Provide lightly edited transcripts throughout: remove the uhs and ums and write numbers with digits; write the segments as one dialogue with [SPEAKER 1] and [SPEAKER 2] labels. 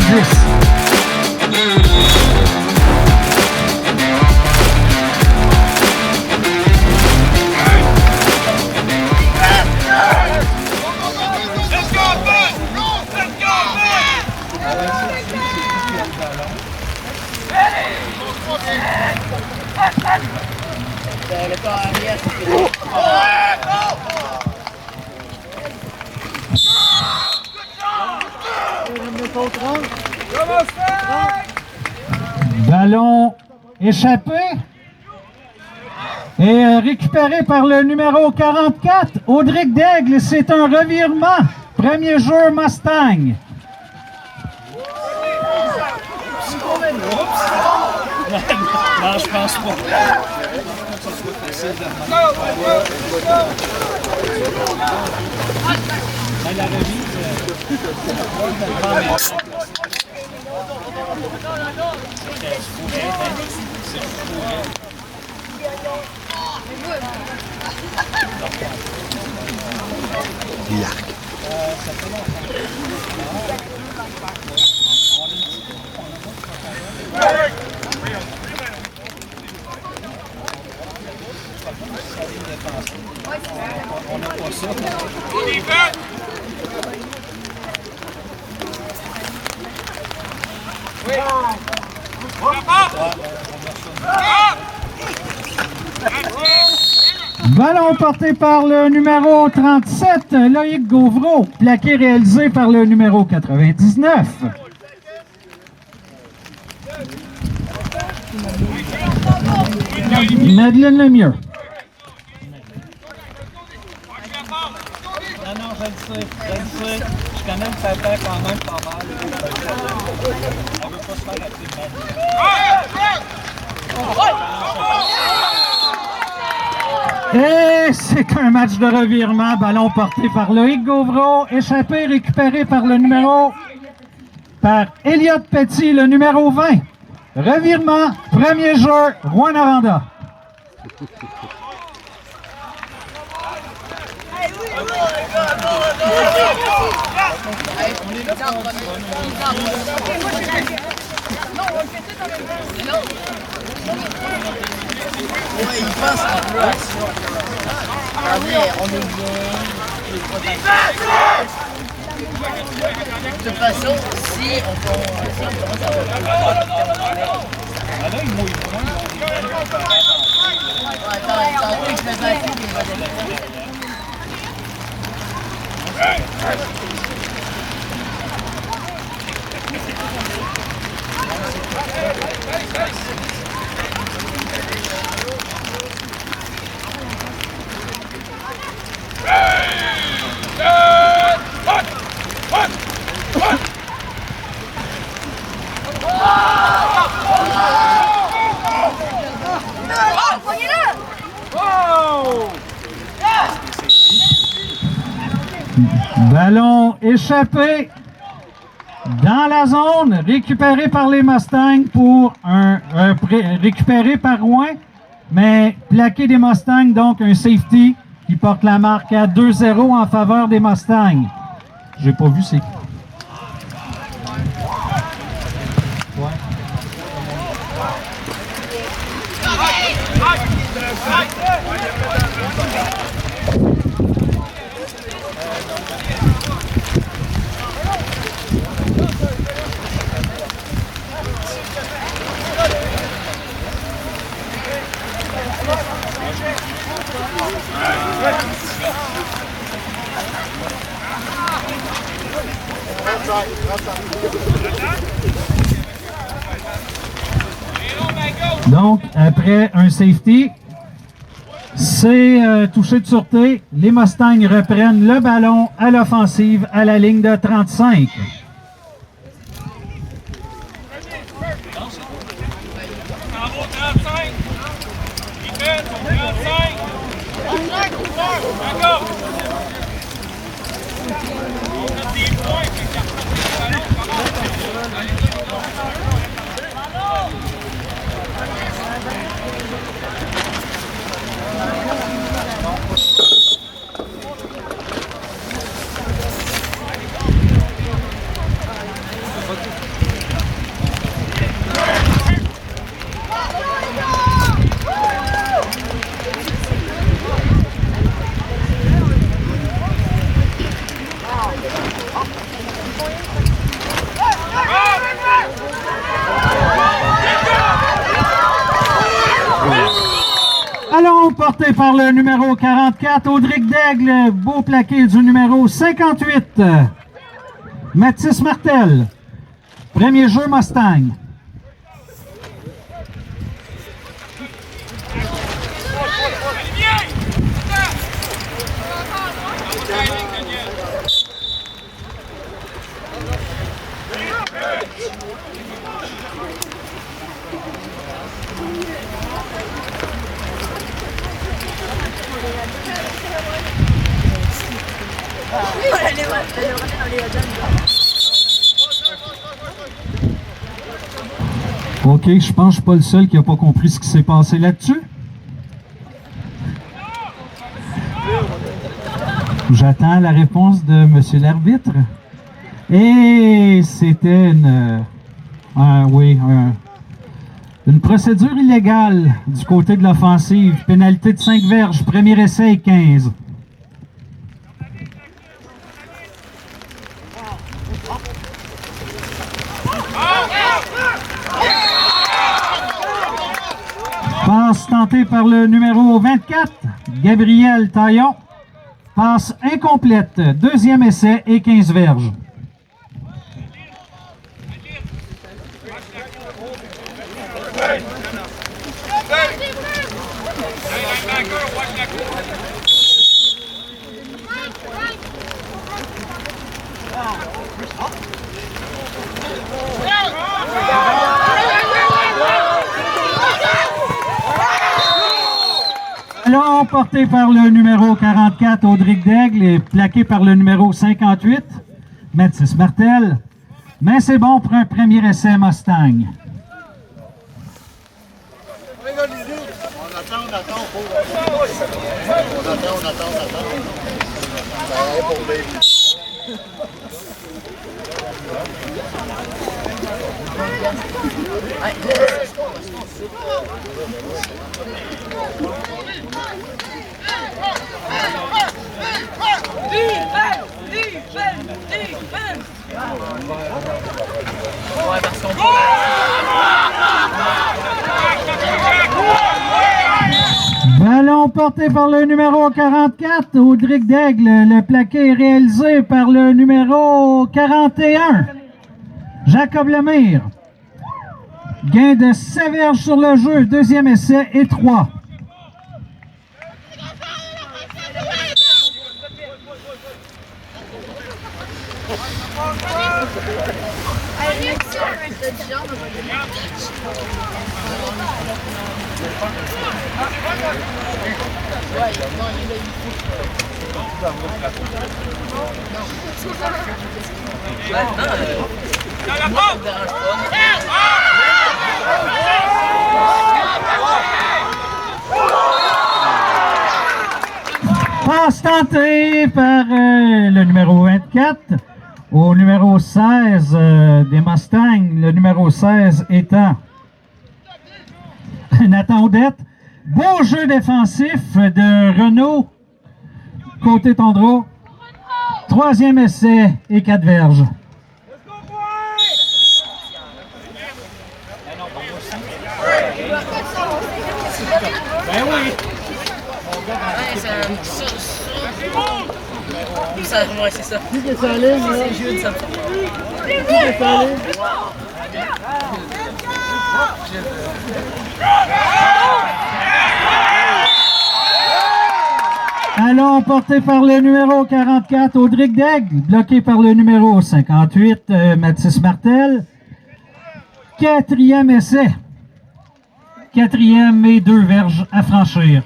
[SPEAKER 1] 10. Ballon échappé et récupéré par le numéro 44, Audric Daigle. C'est un revirement. Premier joueur Mustang.
[SPEAKER 2] Non, je pense pas. La remise,
[SPEAKER 3] Yark.
[SPEAKER 2] on n'a pas ça.
[SPEAKER 1] Ballon porté par le numéro 37, Loïc Gauvreau. Plaqué réalisé par le numéro 99. Madeleine Lemieux.
[SPEAKER 2] Non, je le sais. Je connais le papa quand même pas mal. Elle veut pas se faire appeler Madeleine.
[SPEAKER 1] Et c'est qu'un match de revirement. Ballon porté par Loïc Gauvreau. Échappé, récupéré par le numéro... par Elliott Petit, le numéro 20. Revirement, premier joueur, Juan Aranda.
[SPEAKER 4] Ouais, il passe en place. Regardez, on est bien. De toute façon, si on commence à
[SPEAKER 2] Ah là, il mouille moins.
[SPEAKER 4] attends, je vais passer.
[SPEAKER 1] Ballon échappé dans la zone, récupéré par les Mustangs pour récupéré par Rouen, mais plaqué des Mustangs, donc un safety qui porte la marque à 2-0 en faveur des Mustangs. J'ai pas vu c'est qui. Donc, après un safety, c'est touché de sûreté. Les Mustangs reprennent le ballon à l'offensive à la ligne de 35. porté par le numéro 44, Audric Daigle. Beau plaqué du numéro 58, Mathis Martel. Premier jeu Mustang. OK, je pense que je suis pas le seul qui n'a pas compris ce qui s'est passé là-dessus. J'attends la réponse de monsieur l'arbitre. Et c'était une procédure illégale du côté de l'offensive. Pénalité de 5 verges, premier essai et 15. Passe tentée par le numéro 24, Gabriel Taillon. Passe incomplète, deuxième essai et 15 verges. Ballon porté par le numéro 44, Audric Daigle, et plaqué par le numéro 58, Mathis Martel. Mais c'est bon pour un premier essai Mustang.
[SPEAKER 3] On attend. Ça va pour baby.
[SPEAKER 1] Ballon porté par le numéro 44, Audric Daigle. Le plaqué est réalisé par le numéro 41, Jacob Lemire. Gain de 7 verges sur le jeu, deuxième essai et 3. Passe tentée par le numéro 24 au numéro 16 des Mustangs. Le numéro 16 étant Nathan Audette. Beau jeu défensif de Renaud côté Tondreau. Troisième essai et 4 verges.
[SPEAKER 2] Ben oui!
[SPEAKER 4] Ouais, c'est ça.
[SPEAKER 3] Qui est allé, là?
[SPEAKER 4] C'est Jude, ça me fait.
[SPEAKER 3] Qui est allé?
[SPEAKER 1] Ballon porté par le numéro 44, Audric Daigle, bloqué par le numéro 58, Mathis Martel. Quatrième essai. Quatrième et 2 verges à franchir.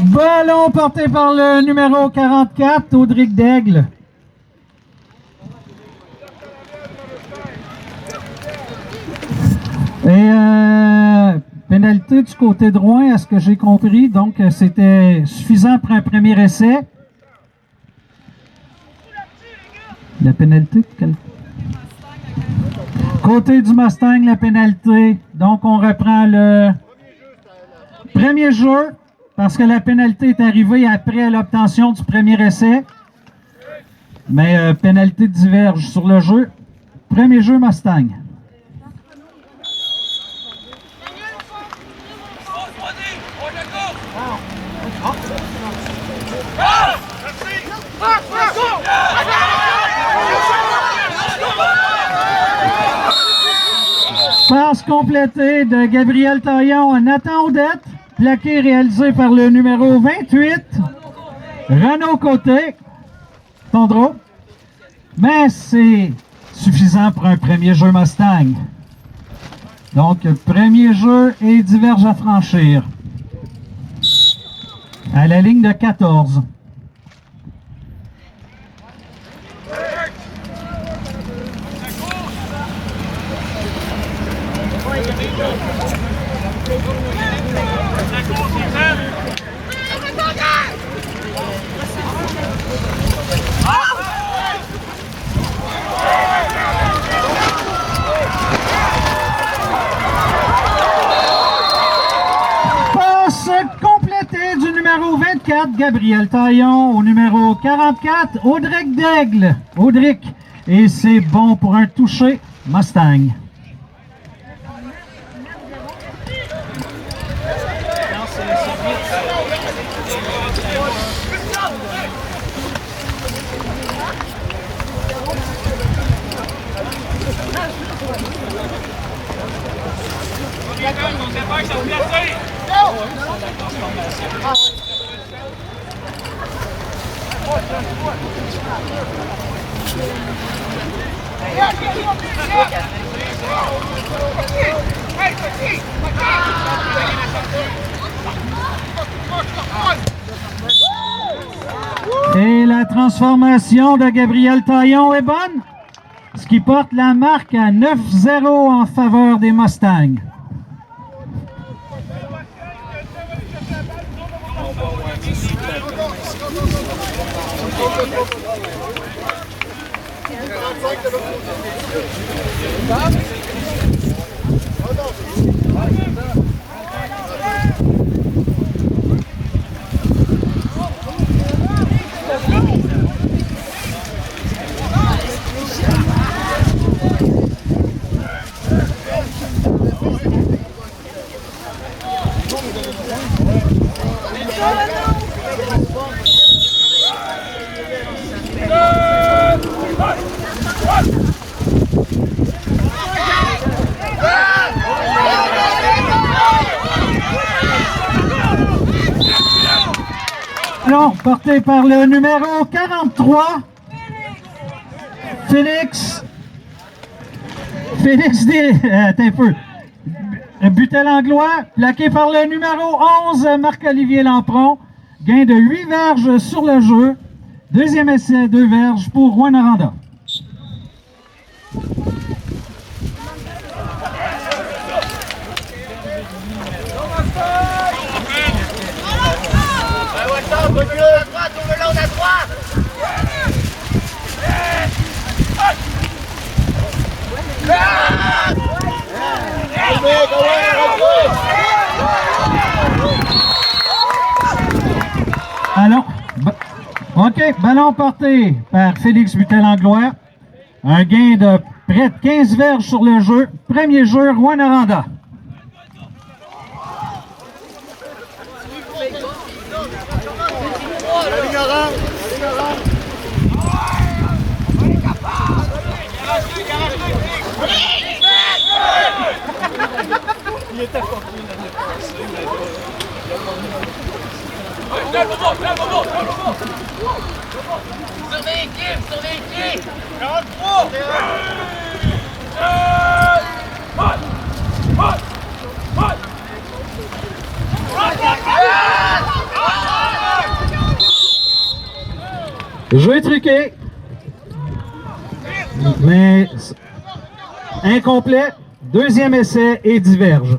[SPEAKER 1] Ballon porté par le numéro 44, Audric Daigle. Et pénalité du côté droit, à ce que j'ai compris. Donc, c'était suffisant pour un premier essai. La pénalité? Côté du Mustang, la pénalité. Donc, on reprend le premier jeu parce que la pénalité est arrivée après l'obtention du premier essai. Mais pénalité diverge sur le jeu. Premier jeu Mustang. Passe complétée de Gabriel Taillon à Nathan Audette. Plaqué réalisé par le numéro 28, Renaud Côté. Tondreau. Mais c'est suffisant pour un premier jeu Mustang. Donc, premier jeu et diverge à franchir. À la ligne de 14. Passe complétée du numéro 24, Gabriel Taillon, au numéro 44, Audric Daigle. Audric. Et c'est bon pour un toucher Mustang. Et la transformation de Gabriel Taillon est bonne, ce qui porte la marque à 9-0 en faveur des Mustangs. Ballon porté par le numéro 43, Félix attends un peu. Butel-Anglois, plaqué par le numéro 11, Marc-Olivier Lampron. Gain de 8 verges sur le jeu. Deuxième essai, 2 verges pour Rouyn-Noranda. Allons. OK, ballon porté par Félix Butel-Anglois. Un gain de près de 15 verges sur le jeu. Premier jeu, Rouyn-Noranda.
[SPEAKER 2] Il était pas pris l'année passée.
[SPEAKER 4] Surveillez qui? 43!
[SPEAKER 1] Jeu truqué. Mais incomplet. Deuxième essai et diverge.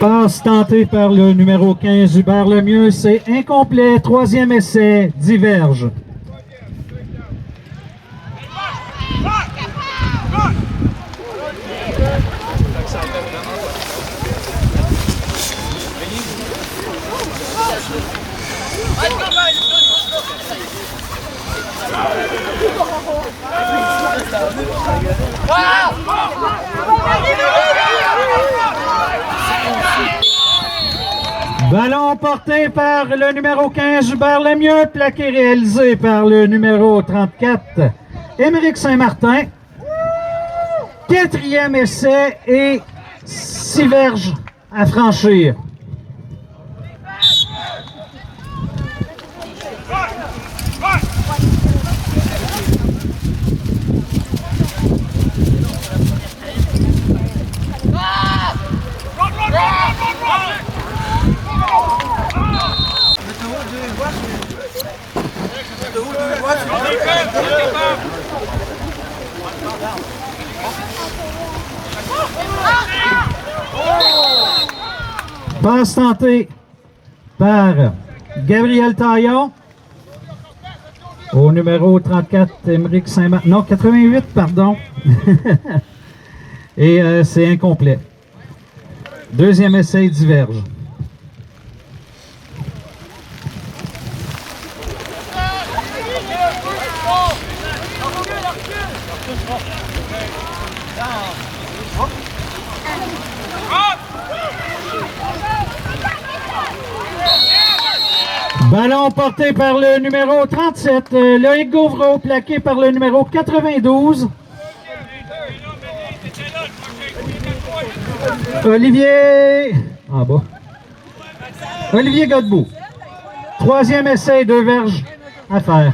[SPEAKER 1] Passe tentée par le numéro 15, Hubert Lemieux. C'est incomplet. Troisième essai, diverge. Ballon porté par le numéro 15, Hubert Lemieux, plaqué réalisé par le numéro 34, Émeric Saint-Martin. Quatrième essai et 6 verges à franchir. Passe tentée par Gabriel Taillon au numéro 34, Émeric Saint-Martin. Non, 88, pardon. Et c'est incomplet. Deuxième essai diverge. Ballon porté par le numéro 37, Loïc Gauvreau, plaqué par le numéro 92. Olivier... En bas. Olivier Godbout. Troisième essai, 2 verges à faire.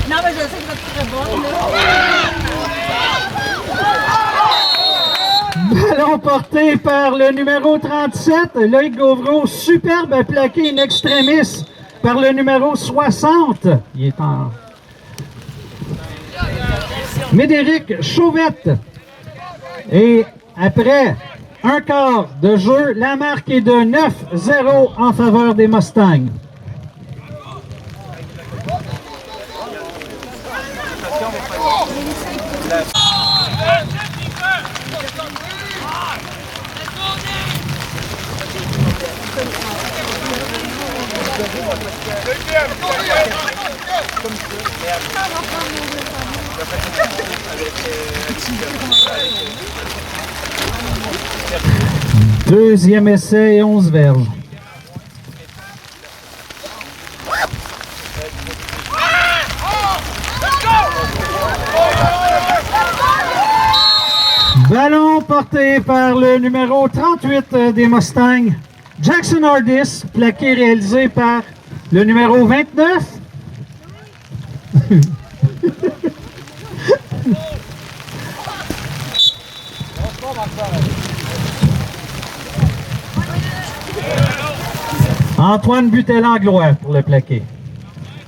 [SPEAKER 5] Non, mais je sais que votre très bonne.
[SPEAKER 1] Ballon porté par le numéro 37, Loïc Gauvreau, superbe plaqué in extremis par le numéro 60. Il est en... Médéric Chauvette. Et après un quart de jeu, la marque est de 9-0 en faveur des Mustangs. Deuxième essai et 11 verges. Ballon porté par le numéro 38 des Mustangs, Jackson Hardis, plaqué réalisé par le numéro 29. Antoine Butel-Anglois pour le plaqué.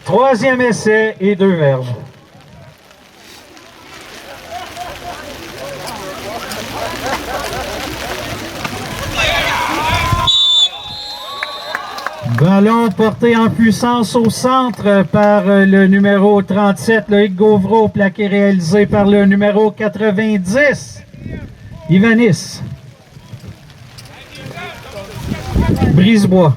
[SPEAKER 1] Troisième essai et 2 verges. Ballon porté en puissance au centre par le numéro 37, Loïc Gauvreau, plaqué réalisé par le numéro 90, Ivanis. Brisebois.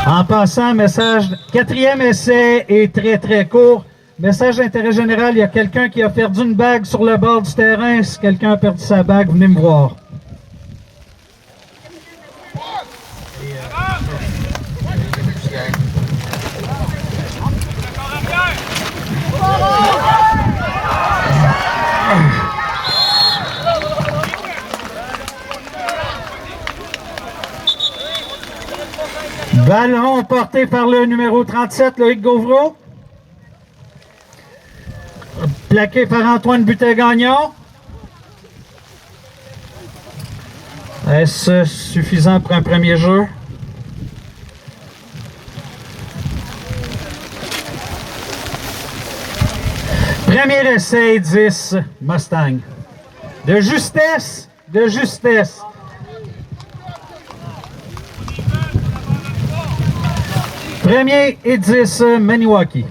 [SPEAKER 1] En passant, message, quatrième essai est très court. Message d'intérêt général, il y a quelqu'un qui a perdu une bague sur le bord du terrain. Si quelqu'un a perdu sa bague, venez me voir. Ballon porté par le numéro 37, Loïc Gauvreau. Plaqué par Antoine Butel-Gagnon. Est-ce suffisant pour un premier jeu? Premier essai, 10, Mustang. De justesse, de justesse. Premier et 10, Maniwaki.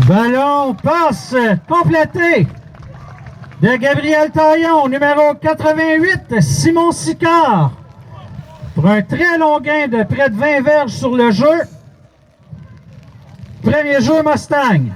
[SPEAKER 1] Ballon passe complété de Gabriel Taillon, numéro 88, Simon Sicard, pour un très long gain de près de 20 verges sur le jeu. Premier jeu Mustang.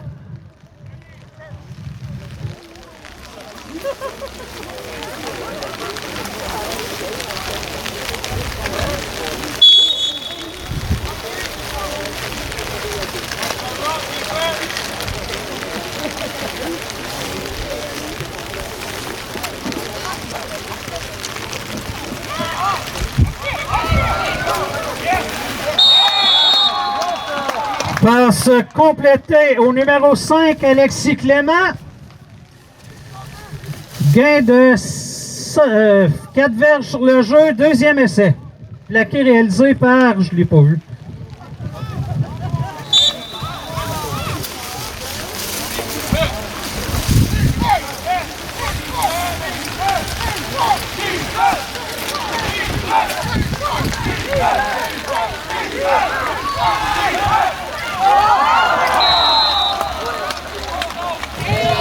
[SPEAKER 1] Passe complétée au numéro 5, Alexis Clément. Gain de 4 verges sur le jeu, deuxième essai. Plaqué réalisé par, je ne l'ai pas vu.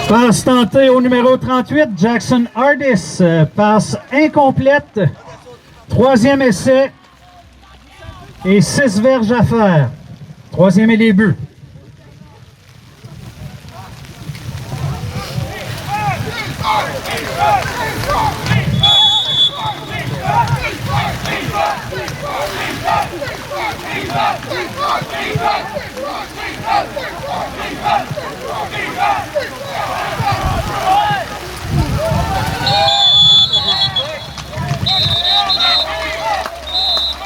[SPEAKER 1] Passe tentée au numéro 38, Jackson Hardis. Passe incomplète. Troisième essai. Et 6 verges à faire. Troisième et les buts.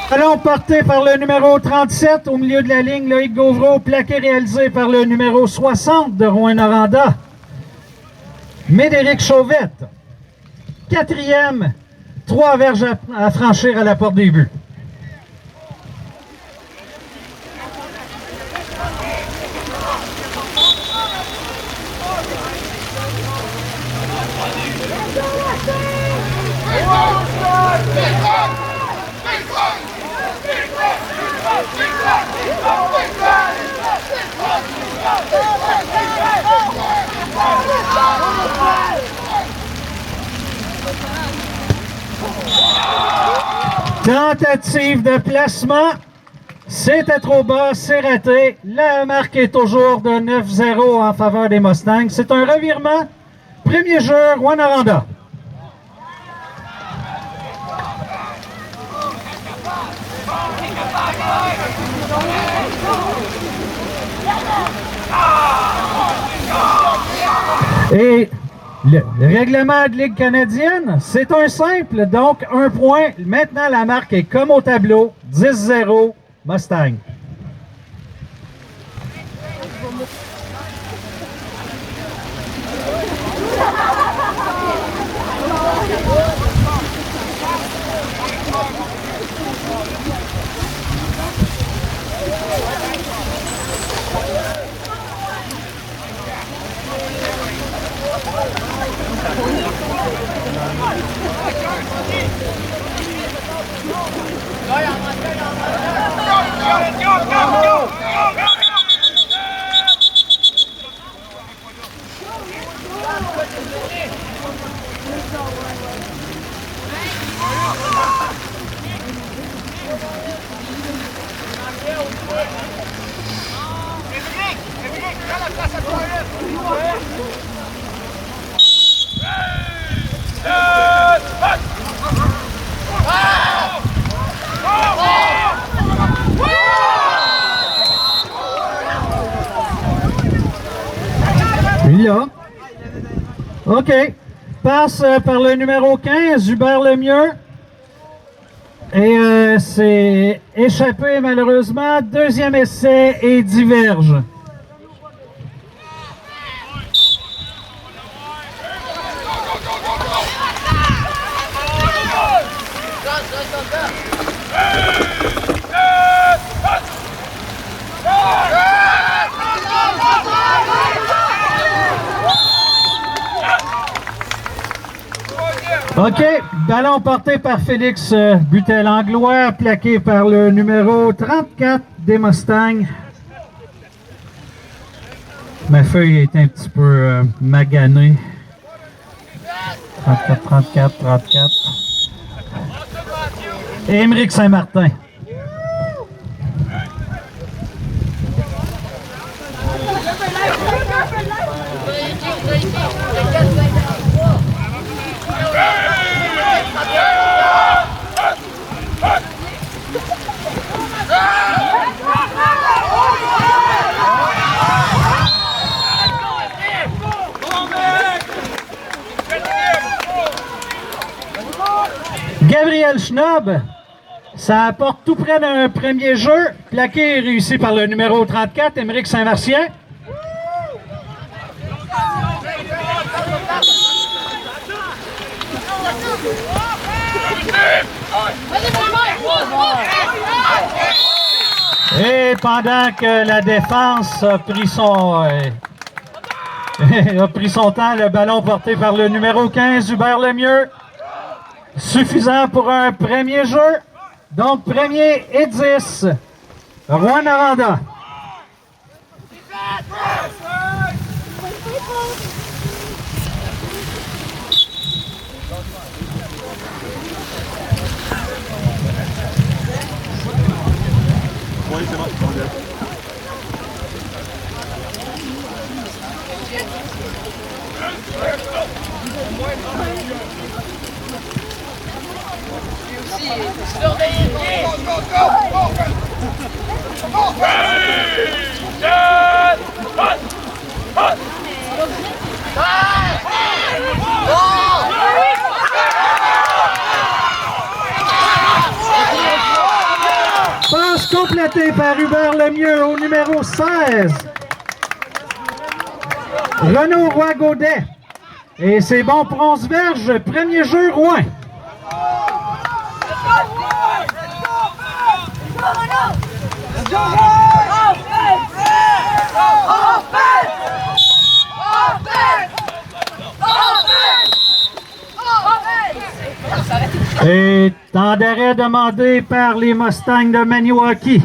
[SPEAKER 1] Ballon porté par le numéro 37 au milieu de la ligne, Loïc Gauvreau, plaqué réalisé par le numéro 60 de Rouyn-Noranda, Médéric Chauvette. Quatrième, 3 verges à franchir à la porte des buts. Tentative de placement, c'était trop bas, c'est raté. La marque est toujours de 9-0 en faveur des Mustangs. C'est un revirement. Premier jeu, Rouyn-Noranda. Et le règlement de Ligue canadienne, c'est un simple, donc 1 point. Maintenant, la marque est comme au tableau, 10-0, Mustang. OK. Passe par le numéro 15, Hubert Lemieux. Et c'est échappé malheureusement. Deuxième essai et diverge. OK, ballon porté par Félix Butel-Anglois, plaqué par le numéro 34 des Mustangs. Ma feuille est un petit peu maganée. 34, 34, 34. Et Émeric Saint-Martin. Gabriel Schnob, ça apporte tout près d'un premier jeu, plaqué et réussi par le numéro 34, Émeric Saint-Martien. Et pendant que la défense a pris son temps, le ballon porté par le numéro 15, Hubert Lemieux. Suffisant pour un premier jeu. Donc, premier et 10. Rouen Aranda.
[SPEAKER 3] Oui, c'est bon.
[SPEAKER 1] Passe complétée par Hubert Lemieux au numéro 16. Renaud Roy-Gaudet. Et c'est bon pour 11 verges. Premier jeu, Rouen. Et temps d'arrêt demandé par les Mustangs de Maniwaki.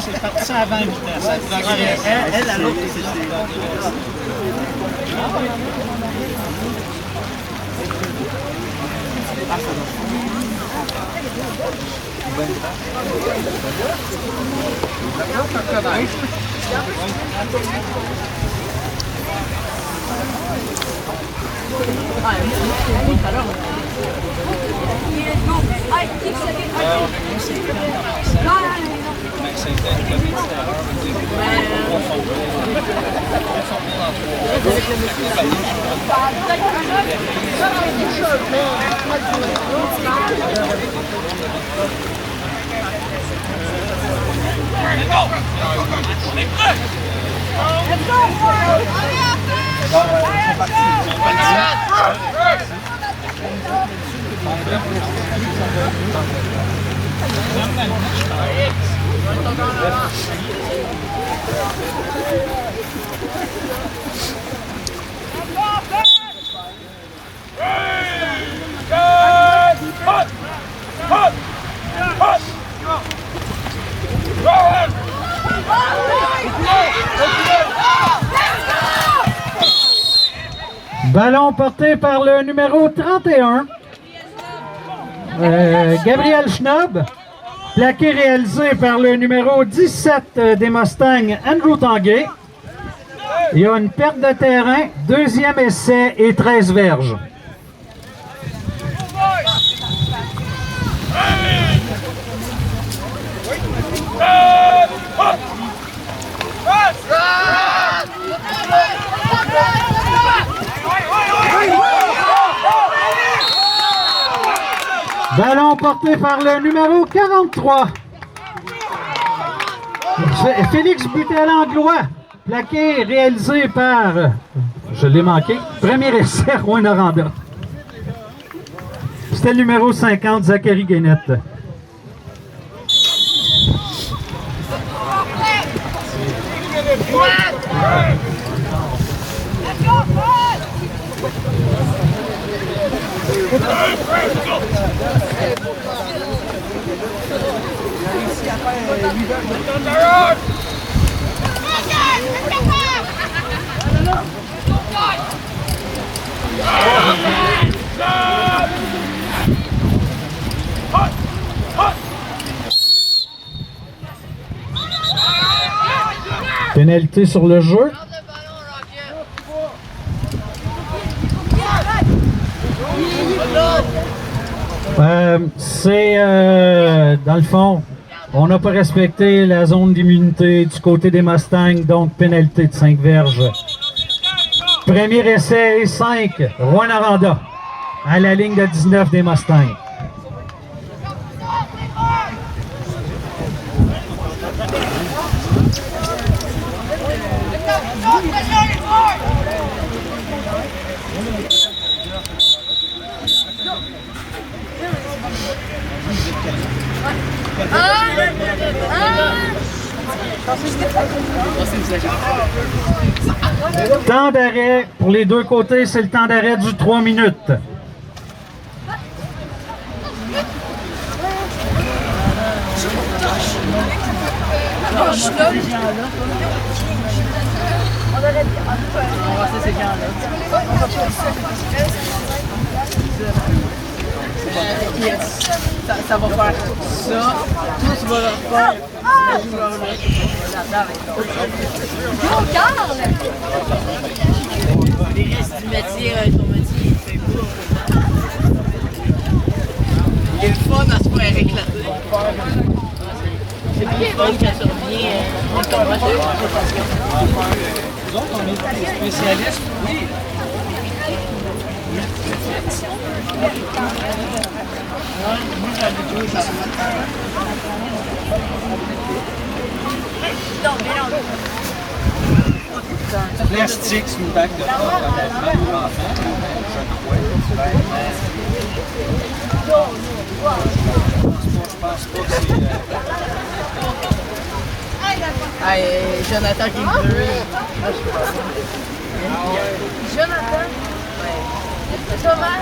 [SPEAKER 2] C'est parti à 20 vitesses. Elle, à l'autre, c'est
[SPEAKER 1] Ballon porté par le numéro 31. Gabriel Schnob. Plaqué réalisé par le numéro 17 des Mustangs, Andrew Tanguay. Il y a une perte de terrain, deuxième essai et 13 verges. Ballon porté par le numéro 43. Félix Butel-Anglois. Plaqué réalisé par... je l'ai manqué. Premier essai, Rouen Noranda. C'était le numéro 50, Zachary Guénette. Pénalité sur le jeu. C'est dans le fond, on n'a pas respecté la zone d'immunité du côté des Mustangs, donc pénalité de 5 verges. Premier essai et 5, Rouen Noranda à la ligne de 19 des Mustangs. Temps d'arrêt pour les deux côtés, c'est le temps d'arrêt du 3 minutes.
[SPEAKER 4] Ça va faire ça. Toi, tu vas le faire. Les restes du métier, ton métier, c'est beau. Il est le fun à se faire éclater. C'est plus le fun quand tu reviens.
[SPEAKER 2] Nous autres, on est des spécialistes, oui. Plastique sous le bac de porte, honnêtement, pour l'enfant, je pense pas que c'est...
[SPEAKER 4] Hey, Jonathan qui me veut. Jonathan? Ouais. Thomas?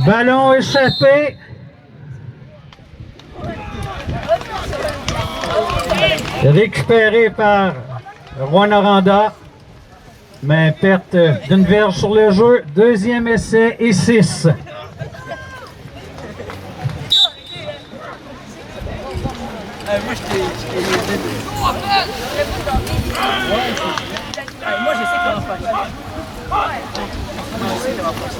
[SPEAKER 1] Ballon échappé. Récupéré par Rouen Noranda. Mais perte d'une verge sur le jeu. Deuxième essai et 6.
[SPEAKER 2] Moi, je t'ai moi, je sais comment faire. Je sais comment faire.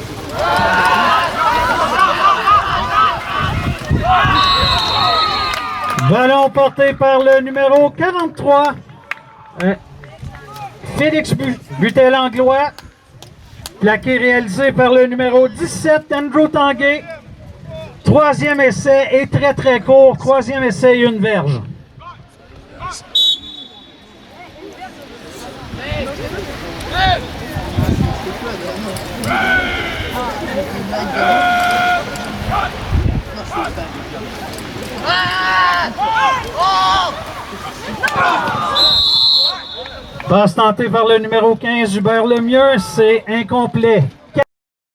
[SPEAKER 1] Ballon porté par le numéro 43. Félix Butel-Anglois. Plaqué réalisé par le numéro 17, Andrew Tanguay. Troisième essai est très très court. Troisième essai et une verge. Passe tentée par le numéro 15, Hubert Lemieux, c'est incomplet.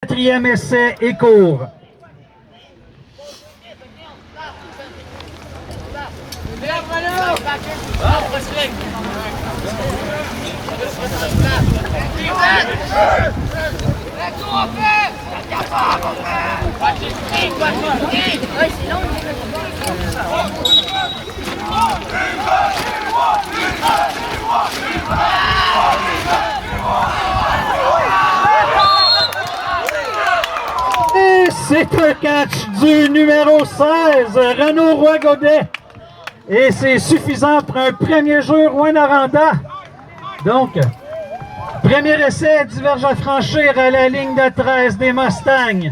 [SPEAKER 1] Quatrième essai et court. Et c'est un catch du numéro 16, Renaud Roy-Godet. Et c'est suffisant pour un premier jeu Rouyn-Noranda. Donc, premier essai diverge à franchir à la ligne de 13 des Mustangs.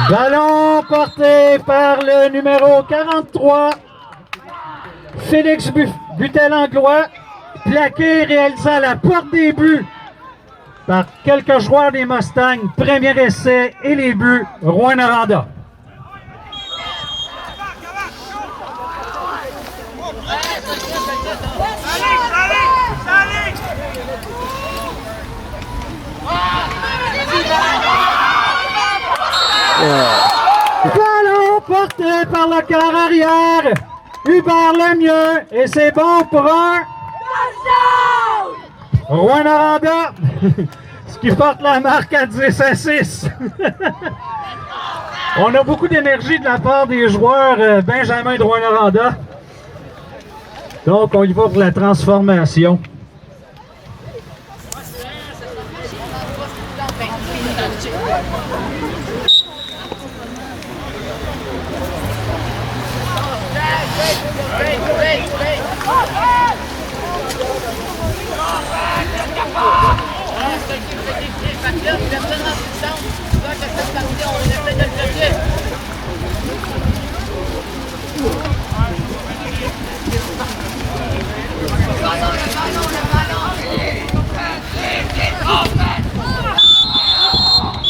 [SPEAKER 1] Ballon porté par le numéro 43, Félix Butel-Anglois, plaqué réalisé à la porte des buts par quelques joueurs des Mustangs. Premier essai et les buts, Rouyn-Noranda. Ballon porté par le quart arrière, Hubert Lemieux, et c'est bon pour un Rouyn-Noranda, ce qui porte la marque à 10-6. On a beaucoup d'énergie de la part des joueurs Benjamin de Rouyn-Noranda. Donc on y va pour la transformation.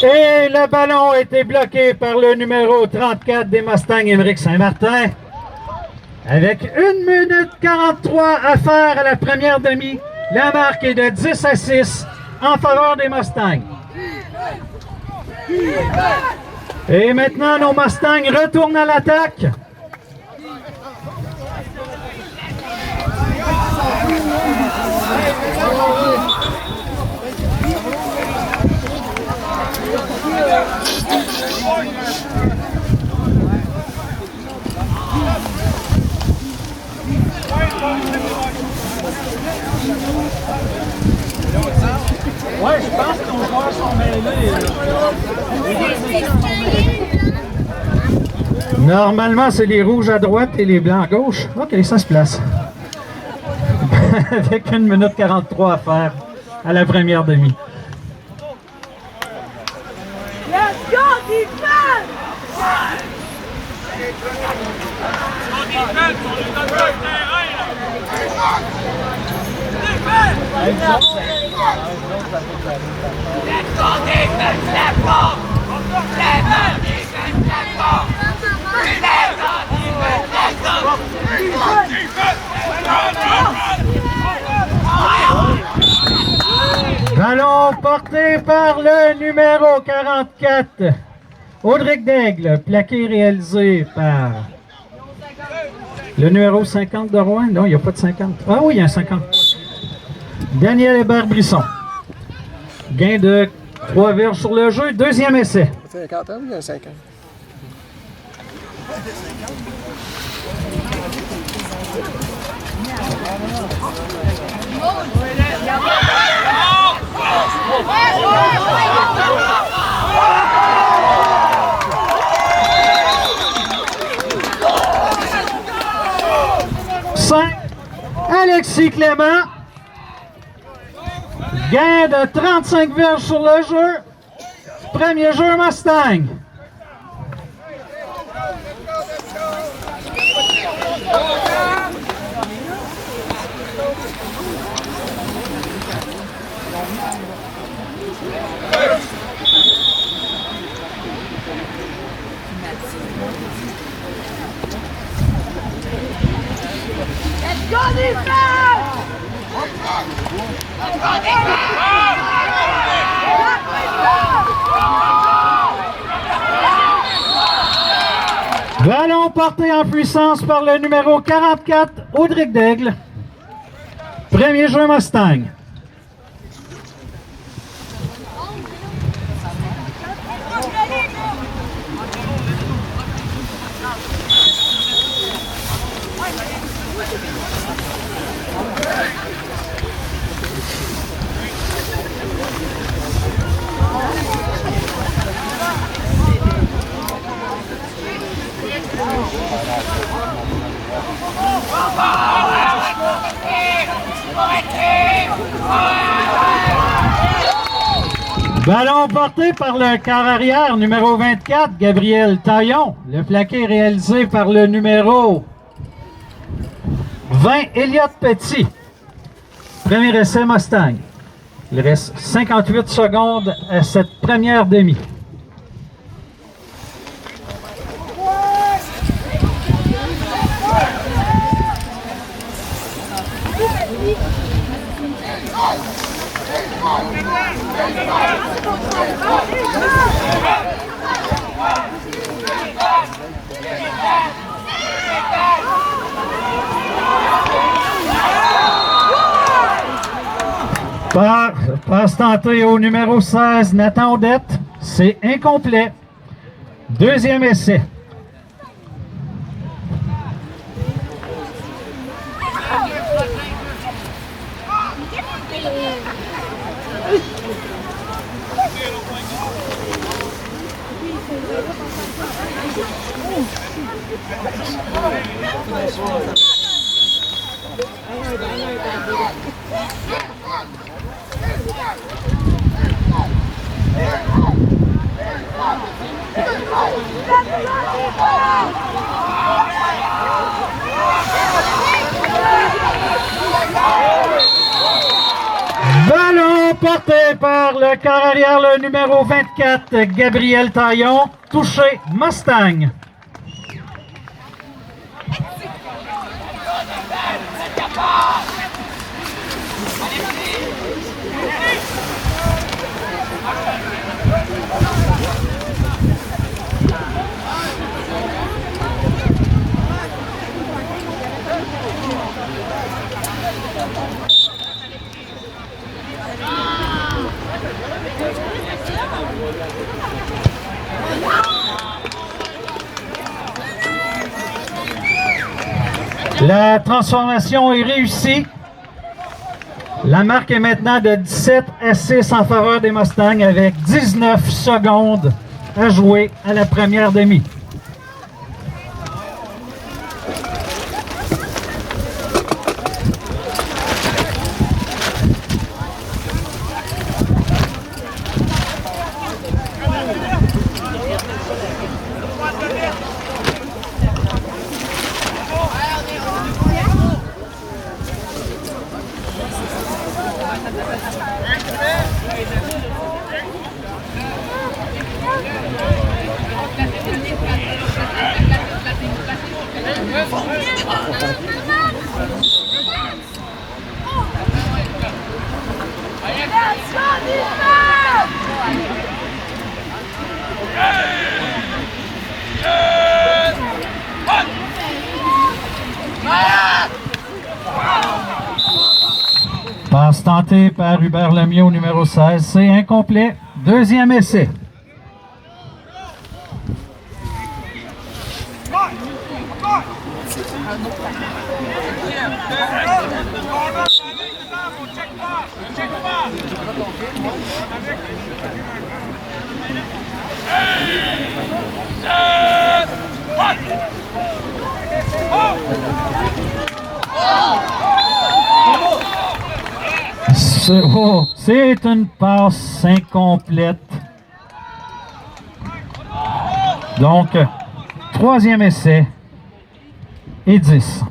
[SPEAKER 1] Et le ballon a été bloqué par le numéro 34 des Mustangs, Émeric Saint-Martin. Avec 1 minute 43 à faire à la première demi, la marque est de 10-6 en faveur des Mustangs. Et maintenant, nos Mustangs retournent à l'attaque. Ouais, je pense que nos joueurs sont mêlés. Normalement, c'est les rouges à droite et les blancs à gauche. OK, ça se place. Avec 1 minute 43 à faire à la première demi.
[SPEAKER 5] Let's go, defense!
[SPEAKER 1] Ballon porté par le numéro 44, Audric Daigle, plaqué réalisé par le numéro 50 de Rouen. Non, il n'y a pas de 50. Ah oui, il y a un 50. Daniel Hébert-Brisson. Gain de 3 verges sur le jeu. Deuxième essai.
[SPEAKER 6] 50 ans ou il y a 5 ans?
[SPEAKER 1] Alexis Clément. Gain de 35 verges sur le jeu. Premier jeu Mustang.
[SPEAKER 5] Let's go, defense!
[SPEAKER 1] Ballon porté en puissance par le numéro 44, Audric Daigle. Premier jeu Mustang. Ballon porté par le quart arrière, numéro 24, Gabriel Taillon. Le plaqué réalisé par le numéro 20, Elliott Petit. Premier essai Mustang. Il reste 58 secondes à cette première demi. Passe tentée au numéro 16, Nathan Odette. C'est incomplet. Deuxième essai. Ballon porté par le quart arrière, le numéro 24, Gabriel Taillon. Touché, Mustang. La transformation est réussie. La marque est maintenant de 17 à 6 en faveur des Mustangs avec 19 secondes à jouer à la première demi. Passe tentée par Hubert Lemieux au numéro 16. C'est incomplet. Deuxième essai. C'est une passe incomplète. Donc, troisième essai et 10.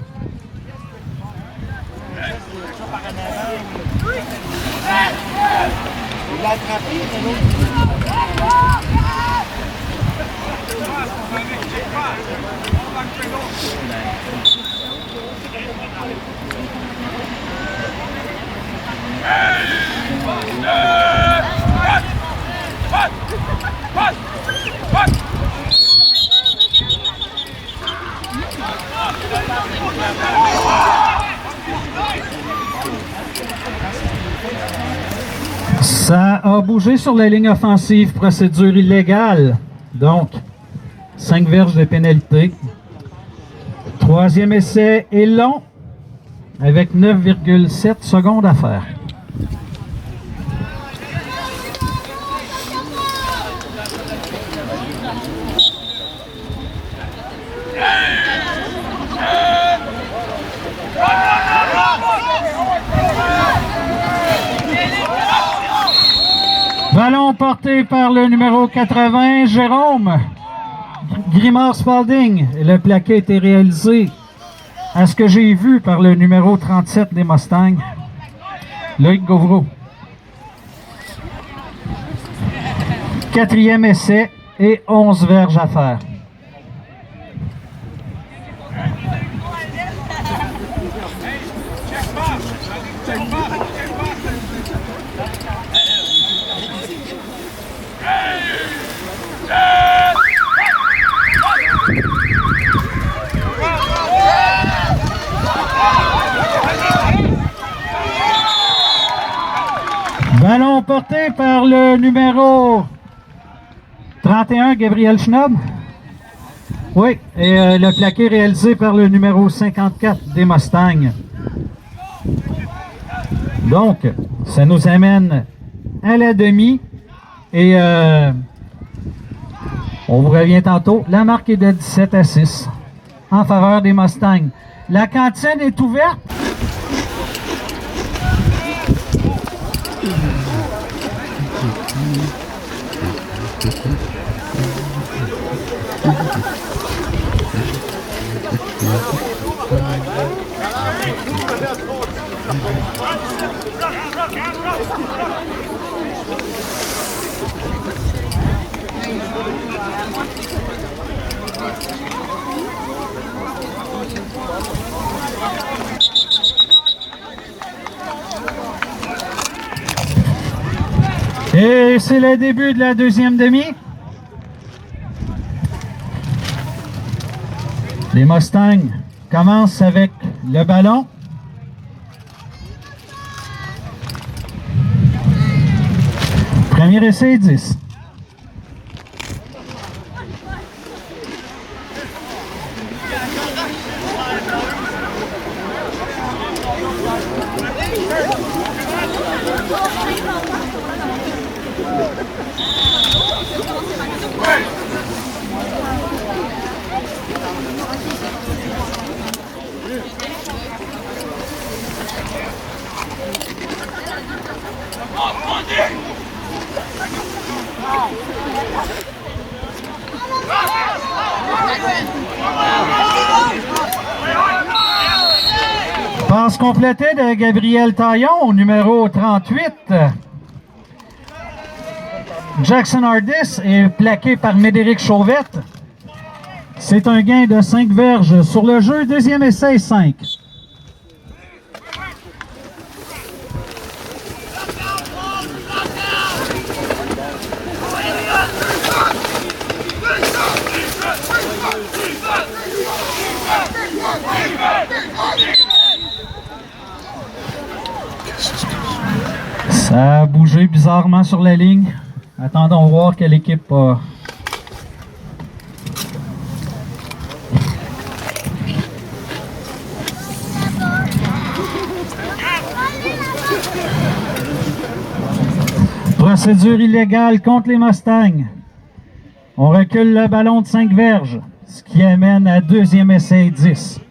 [SPEAKER 1] Ça a bougé sur la ligne offensive, procédure illégale. Donc, 5 verges de pénalité. Troisième essai est long, avec 9,7 secondes à faire. Ballon porté par le numéro 80, Jérôme Grimard Spalding. Le plaqué a été réalisé, à ce que j'ai vu, par le numéro 37 des Mustangs, Loïc Gauvreau. Quatrième essai et 11 verges à faire. Ballon porté par le numéro 31, Gabriel Schnob. Oui, et le plaqué réalisé par le numéro 54 des Mustangs. Donc, ça nous amène à la demi. Et on vous revient tantôt. La marque est de 17-6 en faveur des Mustangs. La cantine est ouverte. Et c'est le début de la deuxième demi. Les Mustangs commencent avec le ballon. Premier essai, 10. Passe complétée de Gabriel Taillon au numéro 38. Jackson Hardis est plaqué par Médéric Chauvette. C'est un gain de 5 verges sur le jeu. Deuxième essai, 5. Ça a bougé bizarrement sur la ligne. Attendons voir quelle équipe a... Procédure illégale contre les Mustangs. On recule le ballon de 5 verges, ce qui amène à deuxième essai 10.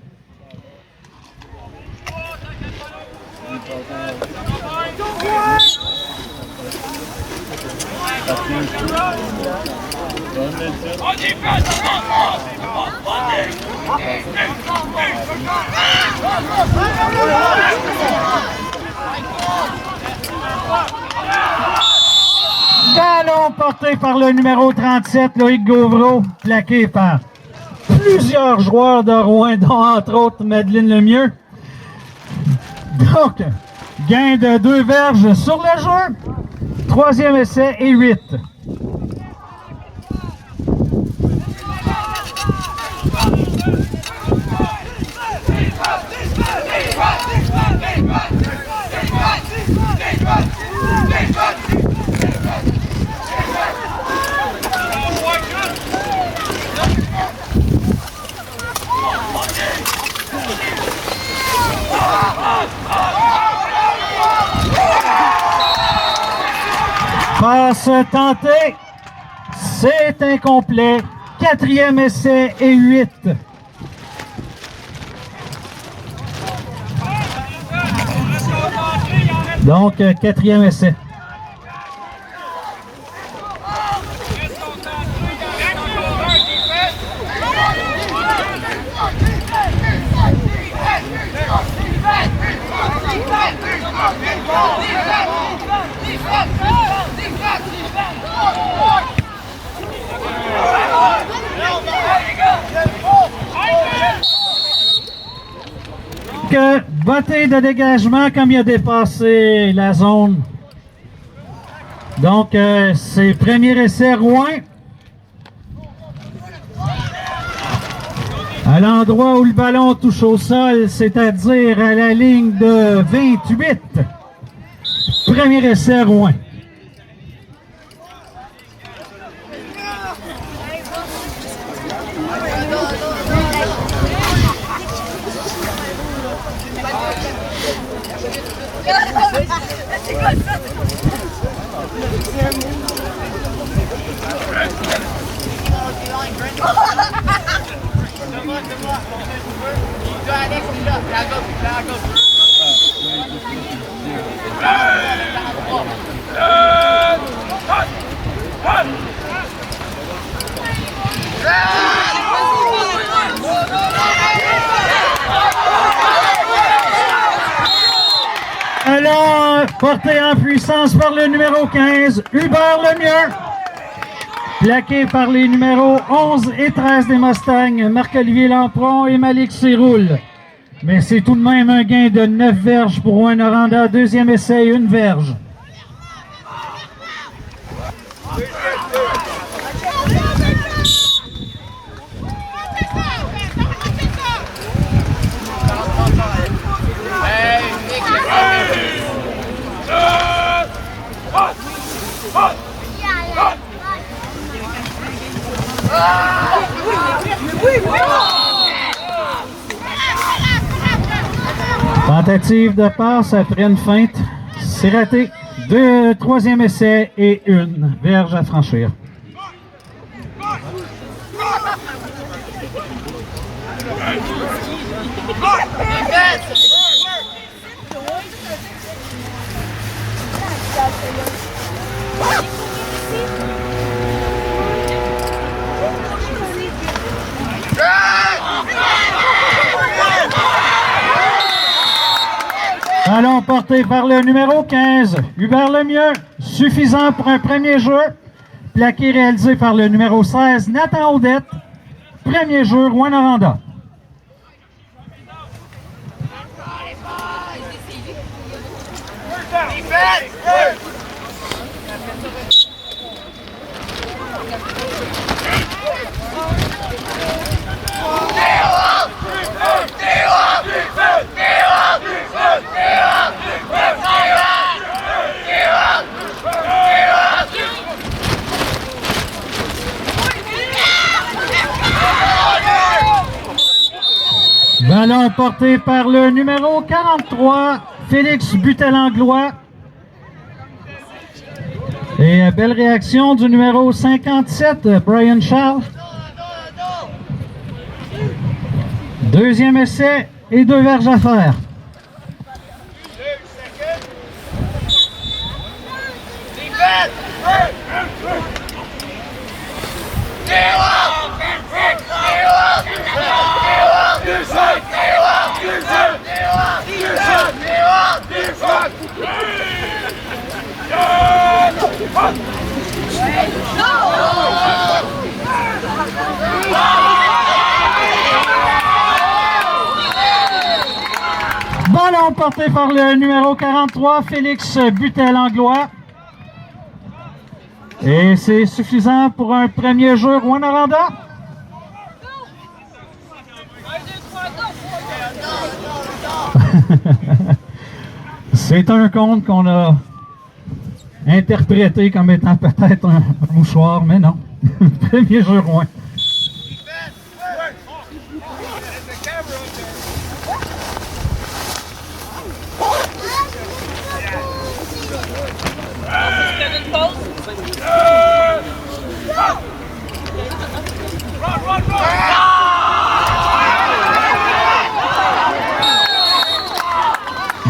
[SPEAKER 1] Ballon porté par le numéro 37, Loïc Gauvreau, plaqué par plusieurs joueurs de Rouen, dont entre autres Madeleine Lemieux. Donc, Gain de 2 verges sur le jeu. Troisième essai et 8. Passe tentée, c'est incomplet. Quatrième essai et 8. Donc, quatrième essai. Bottée de dégagement comme il a dépassé la zone. Donc, c'est premier essai Rouen. À l'endroit où le ballon touche au sol, c'est-à-dire à la ligne de 28. Premier essai Rouen. Alors, porté en puissance par le numéro 15, Hubert Lemieux. Plaqué par les numéros 11 et 13 des Mustangs, Marc-Olivier Lampron et Malik Siroul. Mais c'est tout de même un gain de 9 verges pour Rouyn-Noranda. Deuxième essai, 1 verge. Tentative de passe après une feinte, c'est raté. Troisième essai et 1 verge à franchir. Ballon porté par le numéro 15, Hubert Lemieux, suffisant pour un premier jeu. Plaqué réalisé par le numéro 16, Nathan Audette. Premier jeu, Rouyn-Noranda. Ballon porté par le numéro 43, Félix Butel-Anglois. Et belle réaction du numéro 57, Brian Charles. Deuxième essai et 2 verges à faire. Ballon porté par le numéro 43, Félix Butel-Anglois. Et c'est suffisant pour un premier jeu, Rwanda. C'est un compte qu'on a interprété comme étant peut-être un mouchoir, mais non. Premier jeu Rouen.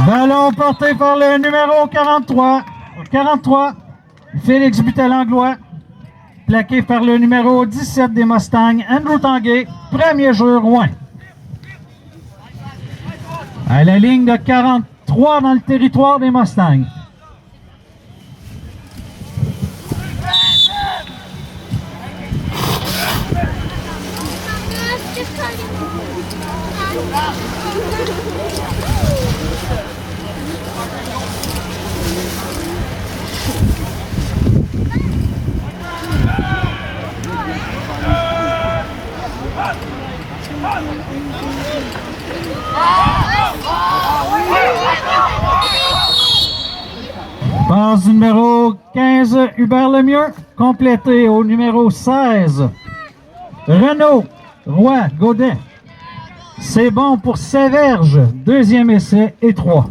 [SPEAKER 1] Ballon porté par le numéro 43, Félix Butel-Anglois, plaqué par le numéro 17 des Mustangs, Andrew Tanguay, premier jeu Rouen. À la ligne de 43 dans le territoire des Mustangs. Passe numéro 15, Hubert Lemieux, complété au numéro 16, Renaud Roy Godet. C'est bon pour Séverge, deuxième essai et 3.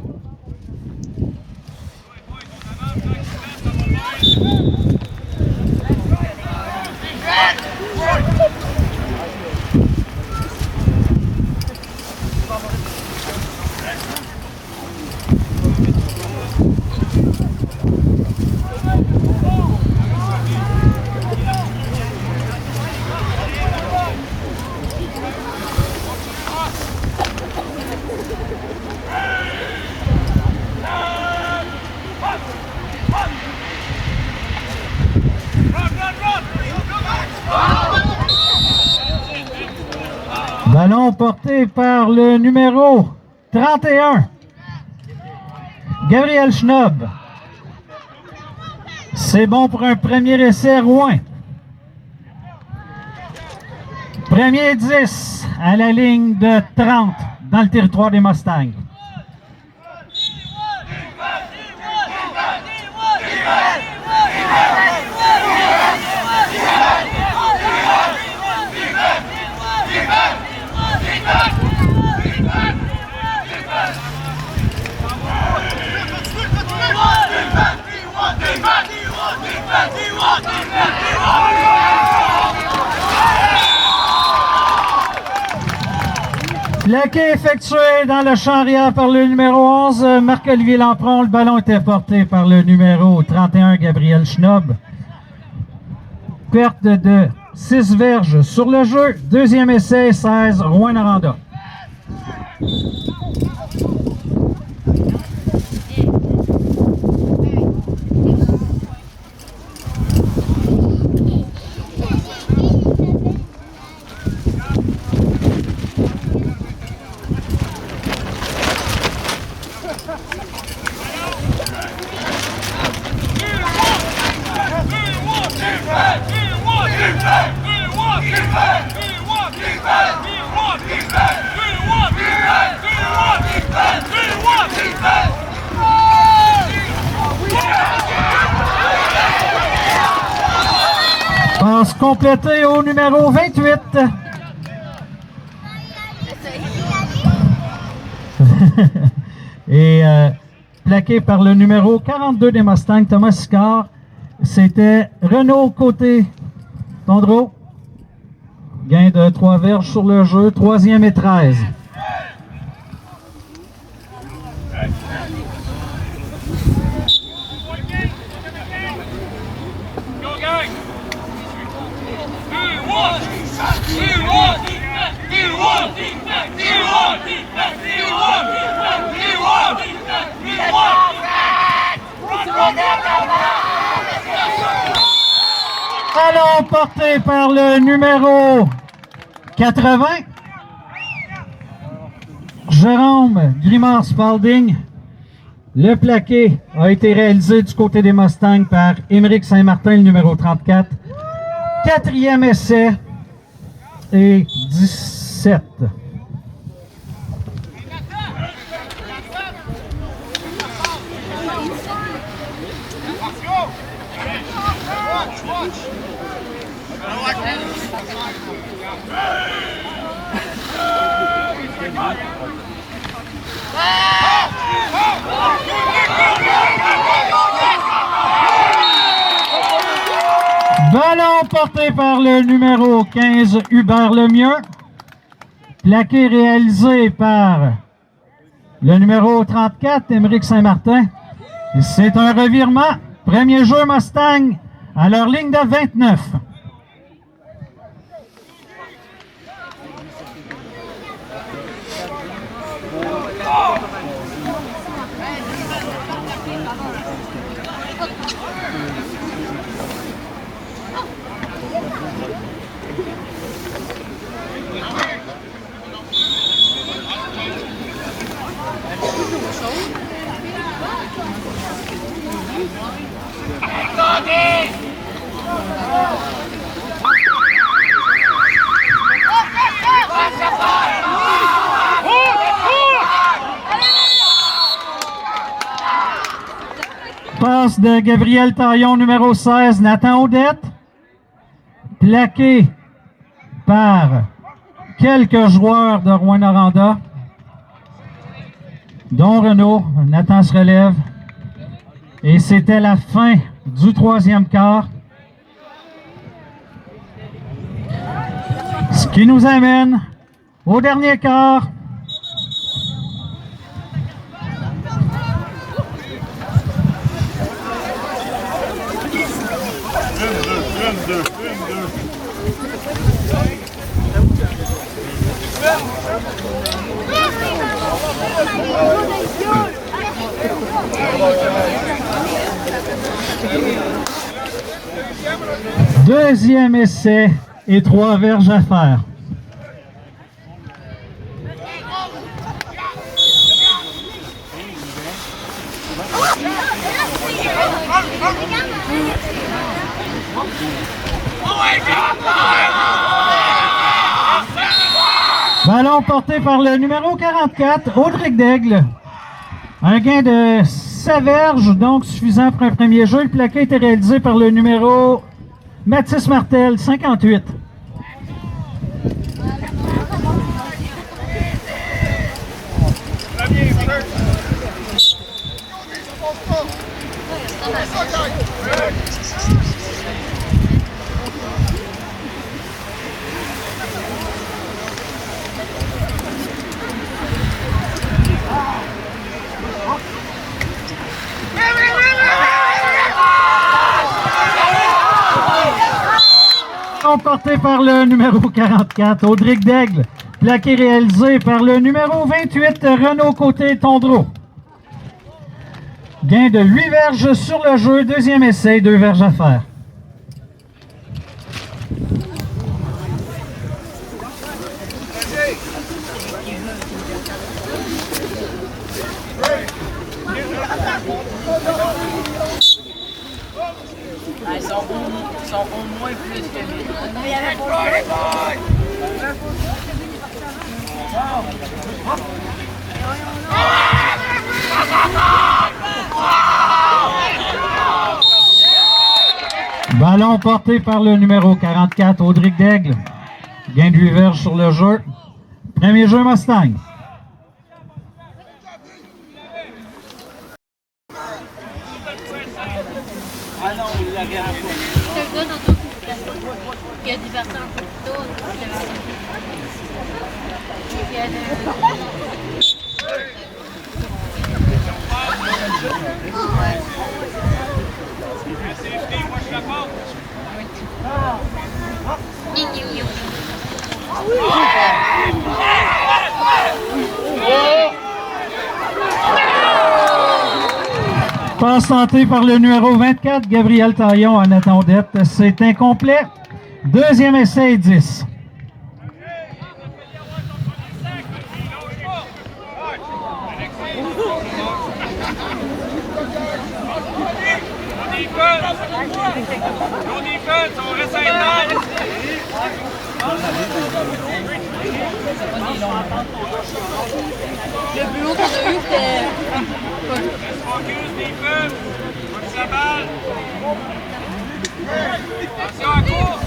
[SPEAKER 1] Ballon porté par le numéro 31, Gabriel Schnob. C'est bon pour un premier essai Rouen. Premier 10 à la ligne de 30 dans le territoire des Mustangs. Plaqué effectué dans le champ arrière par le numéro 11, Marc-Olivier Lampron. Le ballon était porté par le numéro 31, Gabriel Schnob. Perte de 6 verges sur le jeu. Deuxième essai, 16, Rouyn-Noranda. Passe complétée au numéro 28. Et plaqué par le numéro 42 des Mustangs, Thomas Sicard. C'était Renaud Côté Tondreau. Gain de 3 verges sur le jeu, troisième et 13. Ballon porté par le numéro 80, Jérôme Grimard-Spalding. Le plaqué a été réalisé du côté des Mustangs par Émeric Saint-Martin, le numéro 34. Quatrième essai et 17. Ballon porté par le numéro 15, Hubert Lemieux. Plaqué réalisé par le numéro 34, Émeric Saint-Martin. C'est un revirement. Premier jeu Mustang à leur ligne de 29. Passe de Gabriel Taillon, numéro 16, Nathan Audette. Plaqué par quelques joueurs de Rouyn-Noranda, dont Renaud. Nathan se relève. Et c'était la fin du troisième quart. Ce qui nous amène au dernier quart. Deuxième essai et 3 verges à faire. Ballon porté par le numéro 44, Audric Daigle. Un gain de 7 verges, donc suffisant pour un premier jeu. Le plaqué a été réalisé par le numéro Mathis Martel, 58. Porté par le numéro 44, Audric Daigle. Plaqué réalisé par le numéro 28, Renaud Côté-Tondreau. Gain de 8 verges sur le jeu. Deuxième essai, 2 verges à faire.
[SPEAKER 4] Ils sont au moins plus que lui.
[SPEAKER 1] Ballon porté par le numéro 44, Audric Daigle. Gain de 8 verges sur le jeu. Premier jeu Mustang.
[SPEAKER 2] Ah non, il l'a regardé.
[SPEAKER 6] C'est le gars dans qui a diverti un peu plus tôt.
[SPEAKER 1] Passe tentée par le numéro 24, Gabriel Taillon à Nathan Audette. C'est incomplet. Deuxième essai, 10.
[SPEAKER 3] defense, on reste à une
[SPEAKER 6] Le plus haut qu'on a eu, c'était...
[SPEAKER 3] focus, defense. Watch la balle. Attention à course.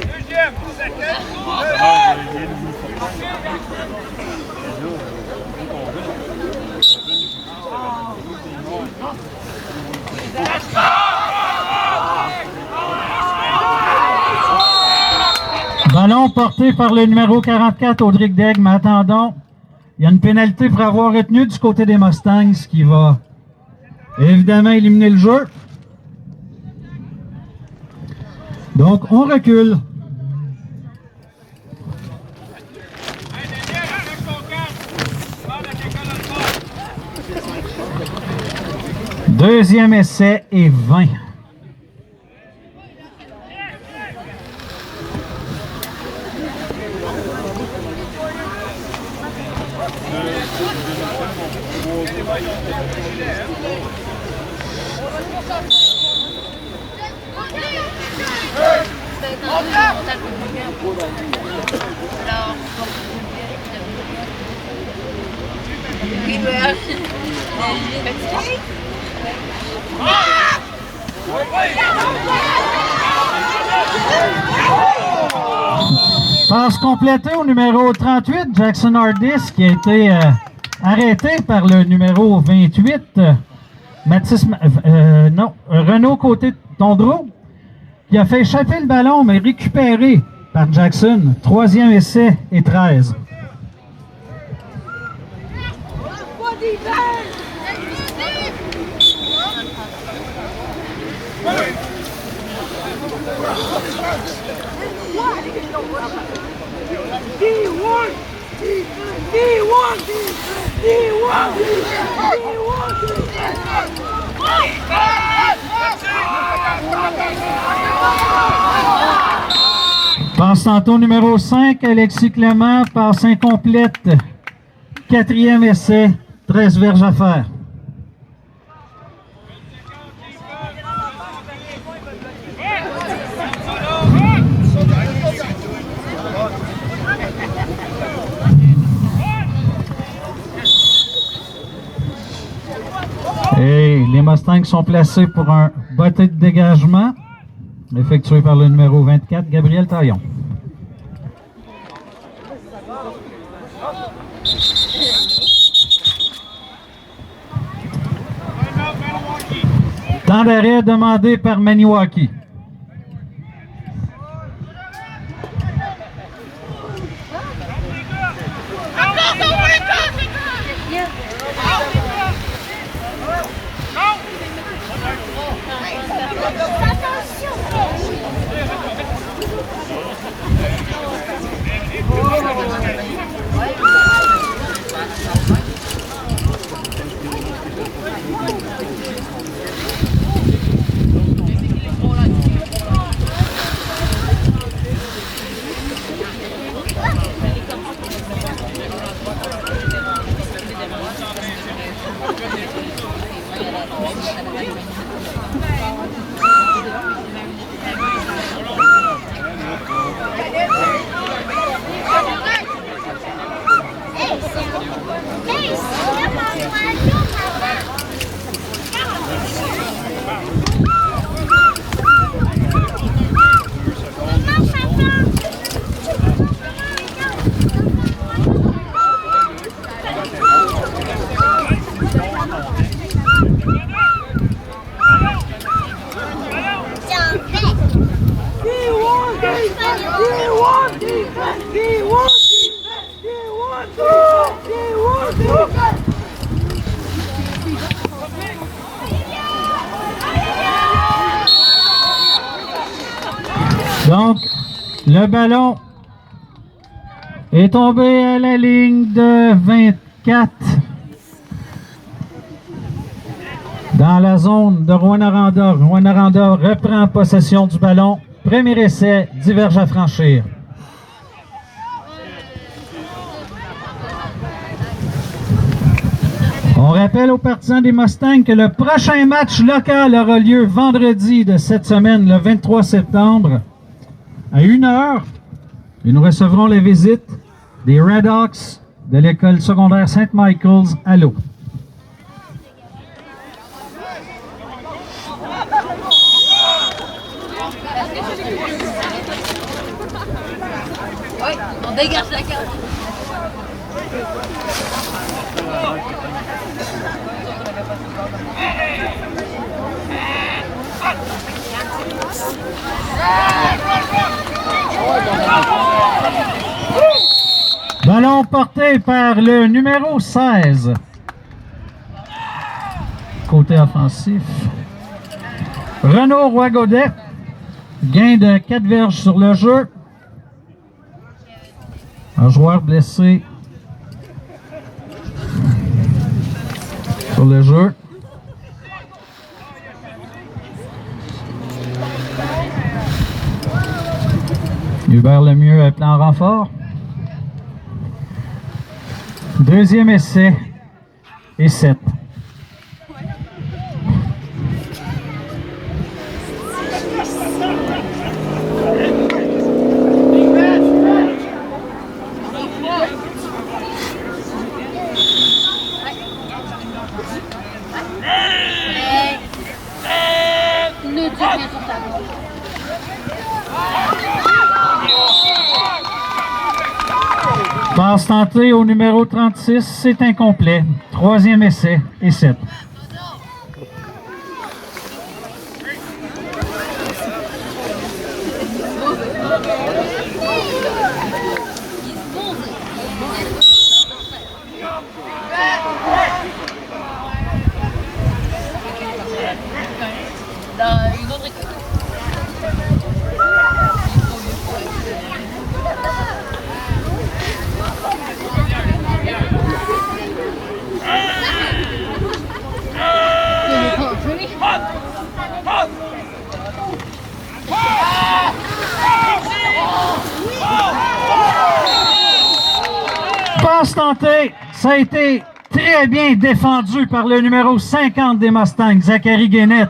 [SPEAKER 3] Deuxième, second.
[SPEAKER 1] Ballon porté par le numéro 44, Audric Daigle, mais attendons, il y a une pénalité pour avoir retenu du côté des Mustangs, ce qui va évidemment éliminer le jeu. Donc, on recule. Deuxième essai et 20. Passe complétée au numéro 38, Jackson Hardis, qui a été arrêté par le numéro 28, Renaud Côté-Tondreau, qui a fait échapper le ballon, mais récupéré par Jackson. Troisième essai et 13. Passe tantôt numéro 5, Alexis Clément, passe incomplète. Quatrième essai, 13 verges à faire. Et les Mustangs sont placés pour un botté de dégagement effectué par le numéro 24, Gabriel Taillon. Temps d'arrêt demandé par Maniwaki. Donc, le ballon est tombé à la ligne de 24 dans la zone de Rouyn-Noranda. Rouyn-Noranda reprend possession du ballon. Premier essai, 10 verges à franchir. On rappelle aux partisans des Mustangs que le prochain match local aura lieu vendredi de cette semaine, le 23 septembre, à 1h. Et nous recevrons la visite des Redhawks de l'école secondaire St. Michael's à l'eau.
[SPEAKER 6] Oui, on dégage la carte.
[SPEAKER 1] Ballon porté par le numéro 16. Côté offensif. Renaud Roy-Godet. Gain de 4 verges sur le jeu. Un joueur blessé sur le jeu. Hubert Lemieux est en renfort. Deuxième essai et 7.
[SPEAKER 6] Ne tue rien sur ta voix.
[SPEAKER 1] Passe tentée au numéro 36, c'est incomplet. Troisième essai et 7.
[SPEAKER 6] Dans une autre école.
[SPEAKER 1] Passe tentée, ça a été très bien défendu par le numéro 50 des Mustangs, Zachary Guénette.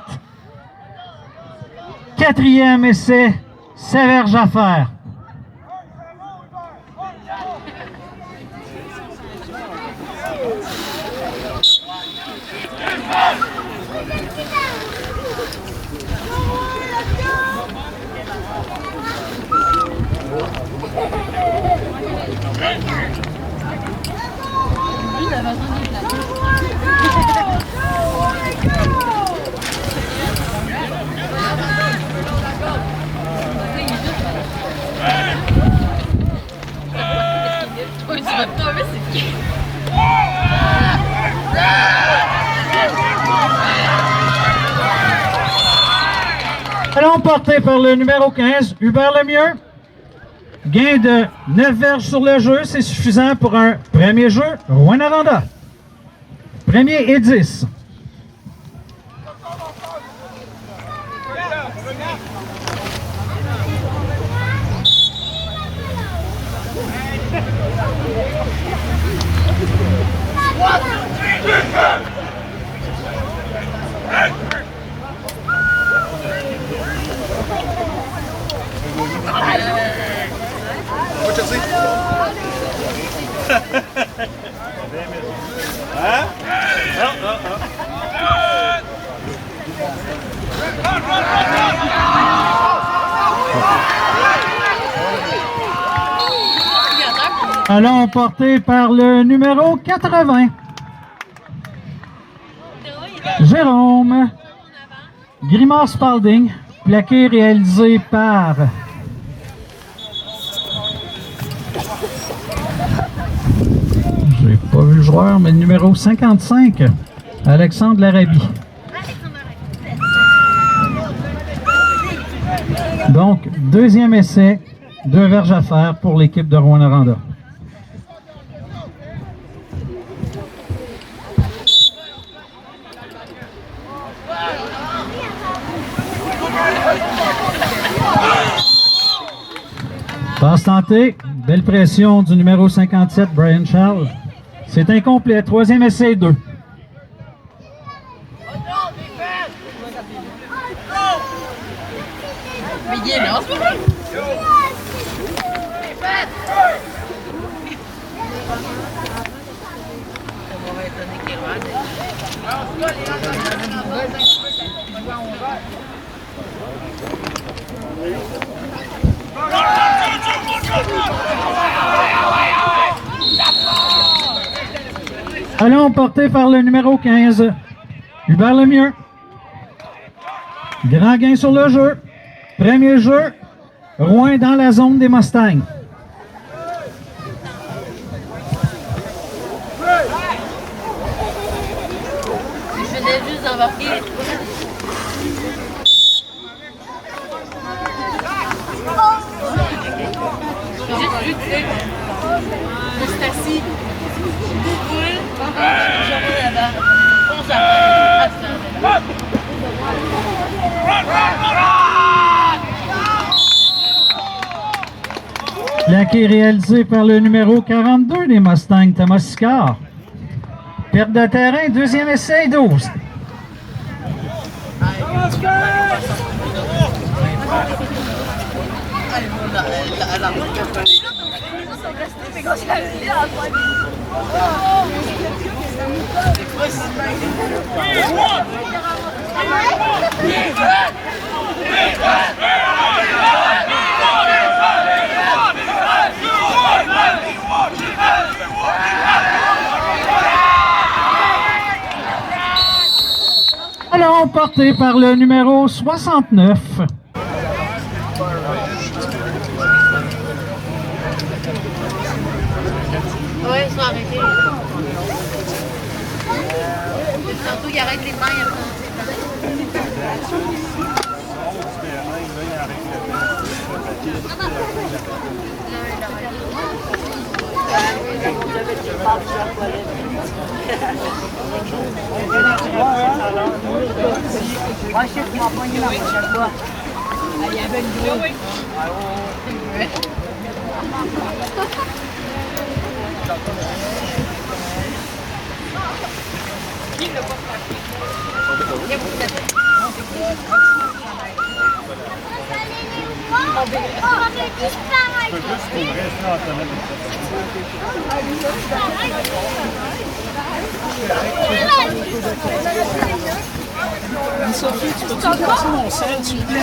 [SPEAKER 1] Quatrième essai, sévère à faire. Ballon porté par le numéro 15, Hubert Lemieux. Gain de 9 verges sur le jeu, c'est suffisant pour un premier jeu, Rouyn-Noranda. Premier et 10. Ballon porté par le numéro 80. Jérôme Grimard Spalding, plaqué réalisé par j'ai pas vu le joueur, mais le numéro 55, Alexandre Larabie. Donc, deuxième essai, 2 verges à faire pour l'équipe de Rouyn-Noranda. Passe tentée, belle pression du numéro 57, Brian Charles. C'est incomplet, troisième essai 2.
[SPEAKER 6] Mais il est là, c'est pas On va étonner qu'il
[SPEAKER 1] Ballon porté par le numéro 15, Hubert Lemieux. Grand gain sur le jeu. Premier jeu, Rouen dans la zone des Mustangs.
[SPEAKER 6] Je venais juste d'embarquer. Juste vu, tu sais, je suis assis, boule, j'en ai là-bas. On s'en
[SPEAKER 1] Plaqué réalisé par le numéro 42 des Mustangs, Thomas Sicard. Perte de terrain, deuxième essai, 12. Ballon porté par le numéro 69.
[SPEAKER 6] Oui, ils sont arrêtés. Tantôt, ils arrêtent les mains.
[SPEAKER 4] Moi, je sais que tu m'as pogné la prochaine fois. Il y avait une grosse.
[SPEAKER 2] Sophie, tu peux-tu me passer mon sel, s'il vous plaît?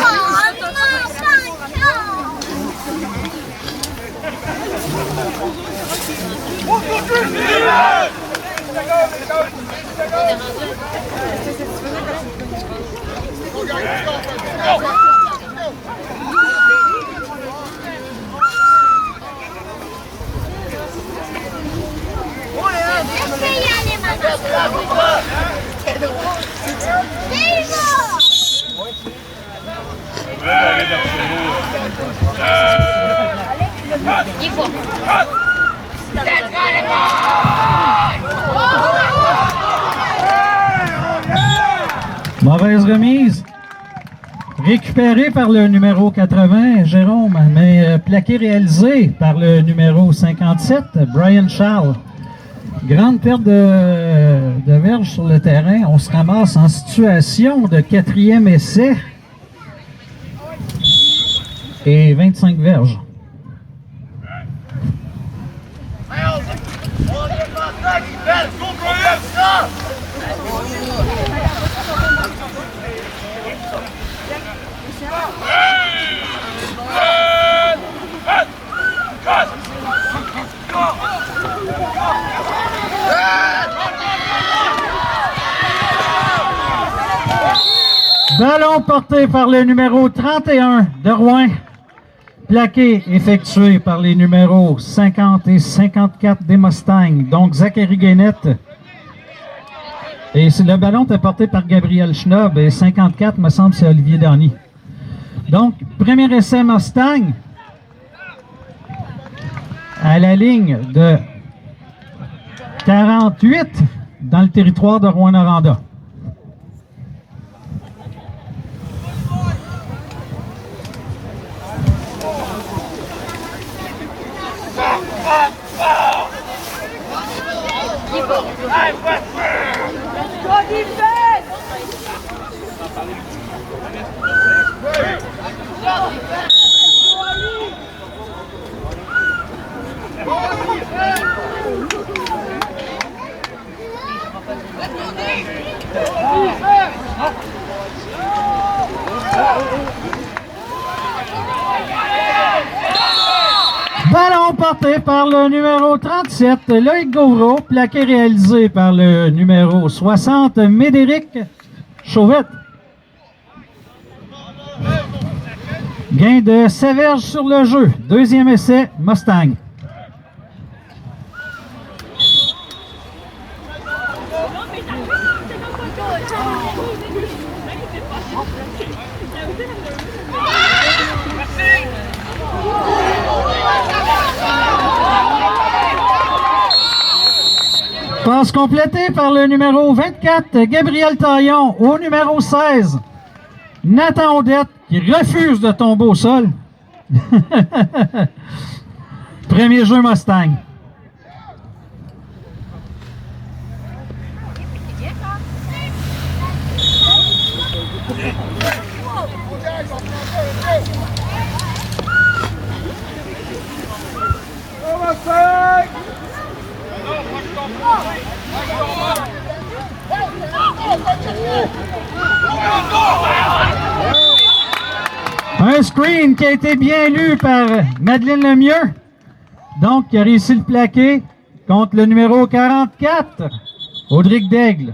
[SPEAKER 1] Mauvaise remise. Récupéré par le numéro 80, Jérôme, mais plaqué réalisé par le numéro 57, Brian Charles. Grande perte de verge sur le terrain. On se ramasse en situation de quatrième essai. Et 25 verges. Ballon porté par le numéro 31 de Rouen. Plaqué effectué par les numéros 50 et 54 des Mustangs, donc Zachary Guénette. Et le ballon est porté par Gabriel Schnob et 54, me semble, c'est Olivier Darny. Donc, premier essai Mustang à la ligne de 48 dans le territoire de Rouyn-Noranda. Ballon porté par le numéro 37, Loïc Gauvreau, plaqué réalisé par le numéro 60, Médéric Chauvette. Gain de Séverge sur le jeu. Deuxième essai, Mustang. Passe complétée par le numéro 24, Gabriel Taillon, au numéro 16, Nathan Audette, qui refuse de tomber au sol. Premier jeu Mustang. Un screen qui a été bien lu par Madeleine Lemieux. Donc, qui a réussi le plaquer contre le numéro 44, Audric Daigle.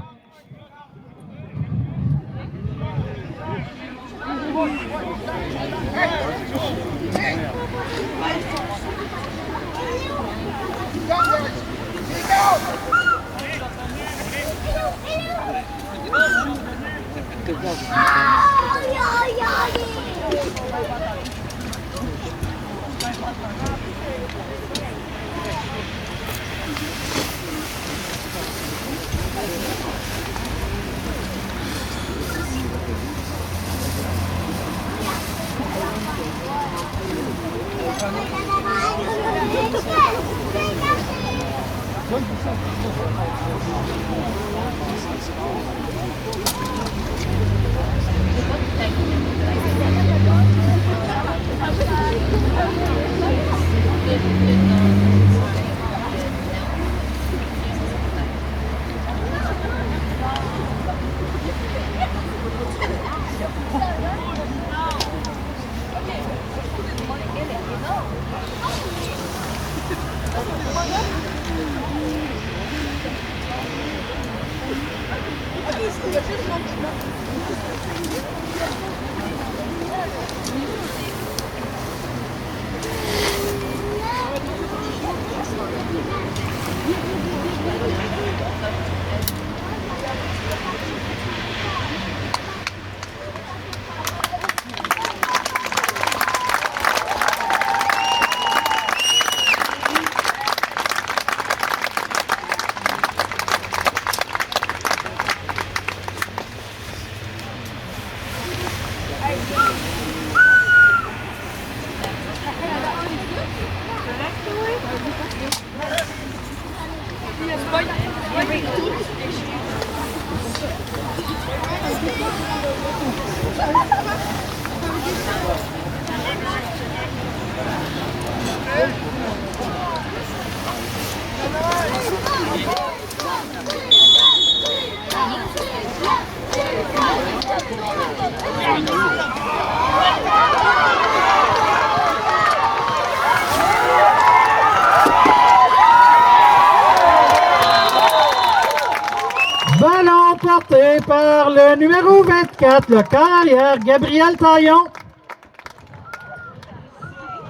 [SPEAKER 1] Ballon porté par le numéro 24, le carrière Gabriel Taillon.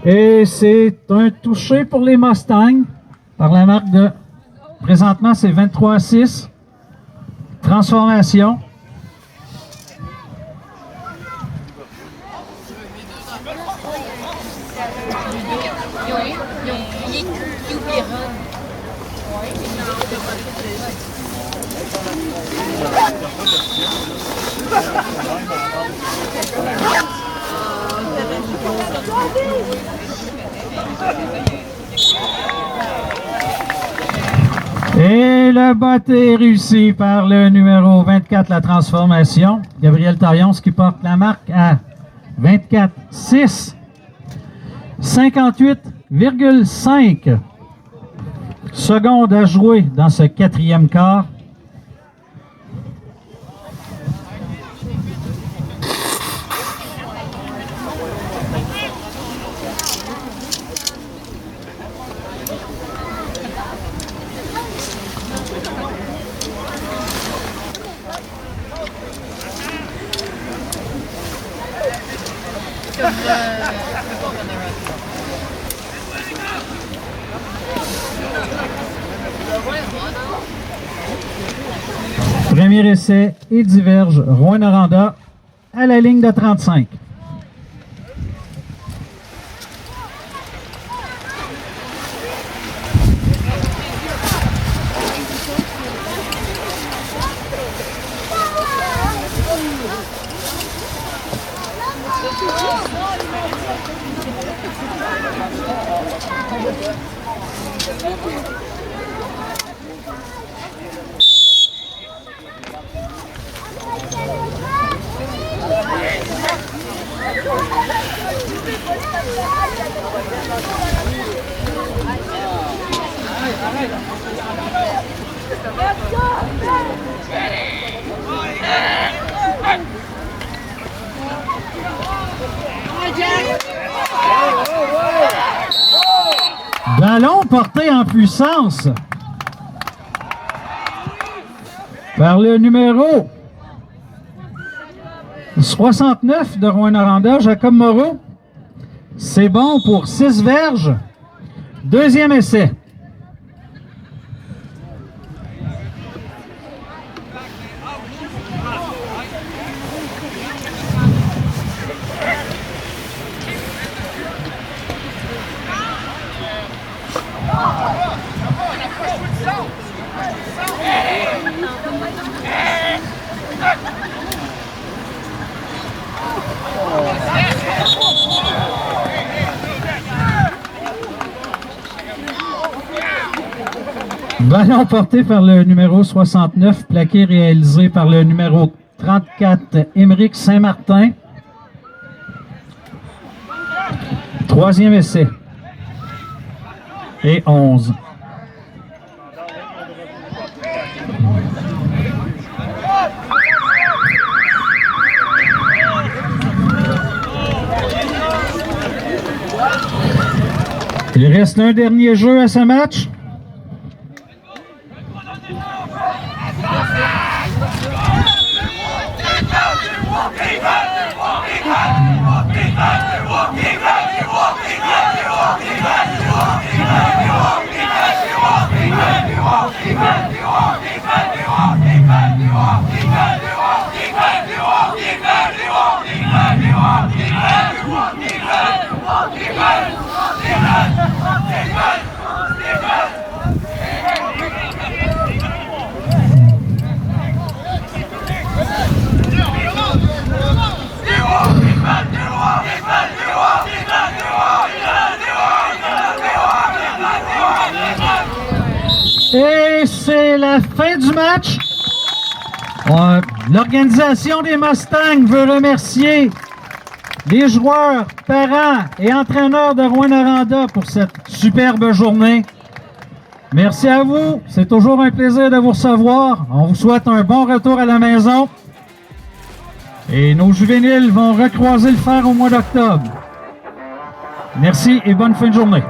[SPEAKER 1] Et c'est un touché pour les Mustangs par la marque de... Présentement, c'est 23-6. Transformation. Et le botté est réussi par le numéro 24, la transformation. Gabriel Taillon, ce qui porte la marque à 24-6. 58,5 secondes à jouer dans ce quatrième quart. Premier essai et diverge. Rouyn-Noranda à la ligne de 35. Ballon porté en puissance par le numéro 69 de Rouyn-Noranda, Jacob Moreau. C'est bon pour 6 verges. Deuxième essai. Ballon porté par le numéro 69, plaqué réalisé par le numéro 34, Émeric Saint-Martin. Troisième essai. Et 11. Il reste un dernier jeu à ce match. Et c'est la fin du match. L'organisation des Mustangs veut remercier les joueurs, parents et entraîneurs de Rouyn-Noranda pour cette superbe journée. Merci à vous. C'est toujours un plaisir de vous recevoir. On vous souhaite un bon retour à la maison. Et nos juvéniles vont recroiser le fer au mois d'octobre. Merci et bonne fin de journée.